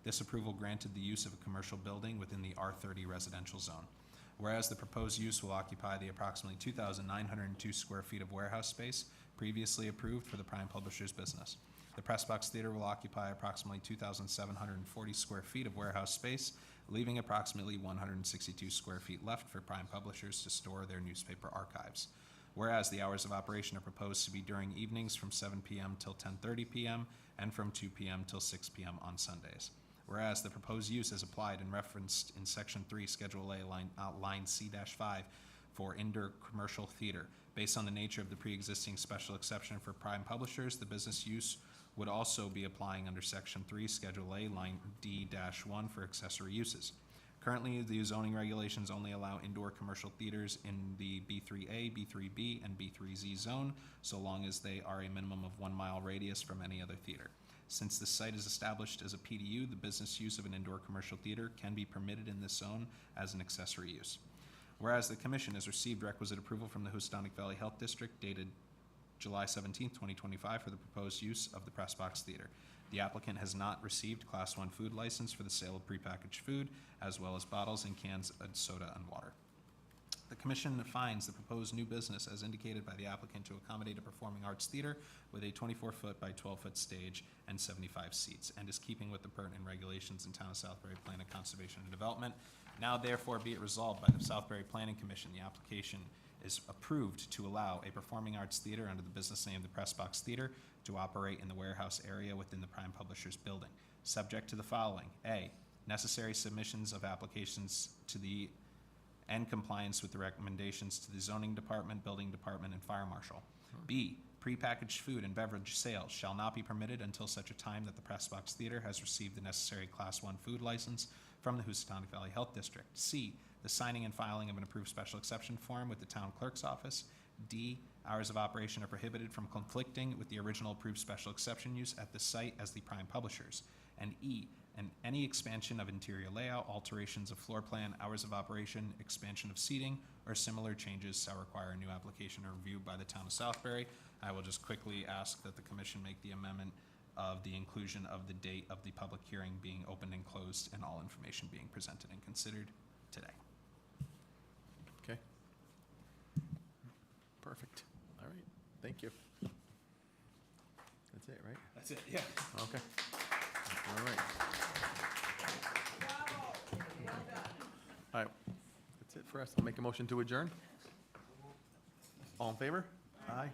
This approval granted the use of a commercial building within the R30 residential zone. Whereas the proposed use will occupy the approximately 2,902 square feet of warehouse space previously approved for the Prime Publishers business. The Pressbox Theater will occupy approximately 2,740 square feet of warehouse space, leaving approximately 162 square feet left for Prime Publishers to store their newspaper archives. Whereas the hours of operation are proposed to be during evenings from 7 p.m. till 10:30 p.m. and from 2 p.m. till 6 p.m. on Sundays. Whereas the proposed use is applied and referenced in Section 3, Schedule A, line C-5 for indoor commercial theater. Based on the nature of the pre-existing special exception for Prime Publishers, the business use would also be applying under Section 3, Schedule A, line D-1 for accessory uses. Currently, the zoning regulations only allow indoor commercial theaters in the B3A, B3B, and B3Z zone, so long as they are a minimum of 1 mile radius from any other theater. Since the site is established as a PDU, the business use of an indoor commercial theater can be permitted in this zone as an accessory use. Whereas the Commission has received requisite approval from the Houstonic Valley Health District dated July 17th, 2025 for the proposed use of the Pressbox Theater. The applicant has not received Class 1 food license for the sale of prepackaged food, as well as bottles and cans of soda and water. The commission finds the proposed new business as indicated by the applicant to accommodate a performing arts theater with a 24-foot by 12-foot stage and 75 seats, and is keeping with the pertinent regulations in Town of Southbury Plan of Conservation and Development. Now therefore be it resolved by the Southbury Planning Commission, the application is approved to allow a performing arts theater under the business name the Pressbox Theater to operate in the warehouse area within the Prime Publishers building, subject to the following. A, necessary submissions of applications to the and compliance with the recommendations to the zoning department, building department, and fire marshal. B, prepackaged food and beverage sales shall not be permitted until such a time that the Pressbox Theater has received the necessary Class 1 food license from the Housatonic Valley Health District. C, the signing and filing of an approved special exception form with the town clerk's office. D, hours of operation are prohibited from conflicting with the original approved special exception use at the site as the prime publishers. And E, and any expansion of interior layout, alterations of floor plan, hours of operation, expansion of seating, or similar changes shall require a new application or review by the town of Southbury. I will just quickly ask that the commission make the amendment of the inclusion of the date of the public hearing being opened and closed and all information being presented and considered today. Okay. Perfect. All right. Thank you. That's it, right? That's it, yeah. Okay. All right. All right. That's it for us. I'll make a motion to adjourn. All in favor? Aye.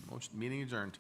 Motion, meeting adjourned.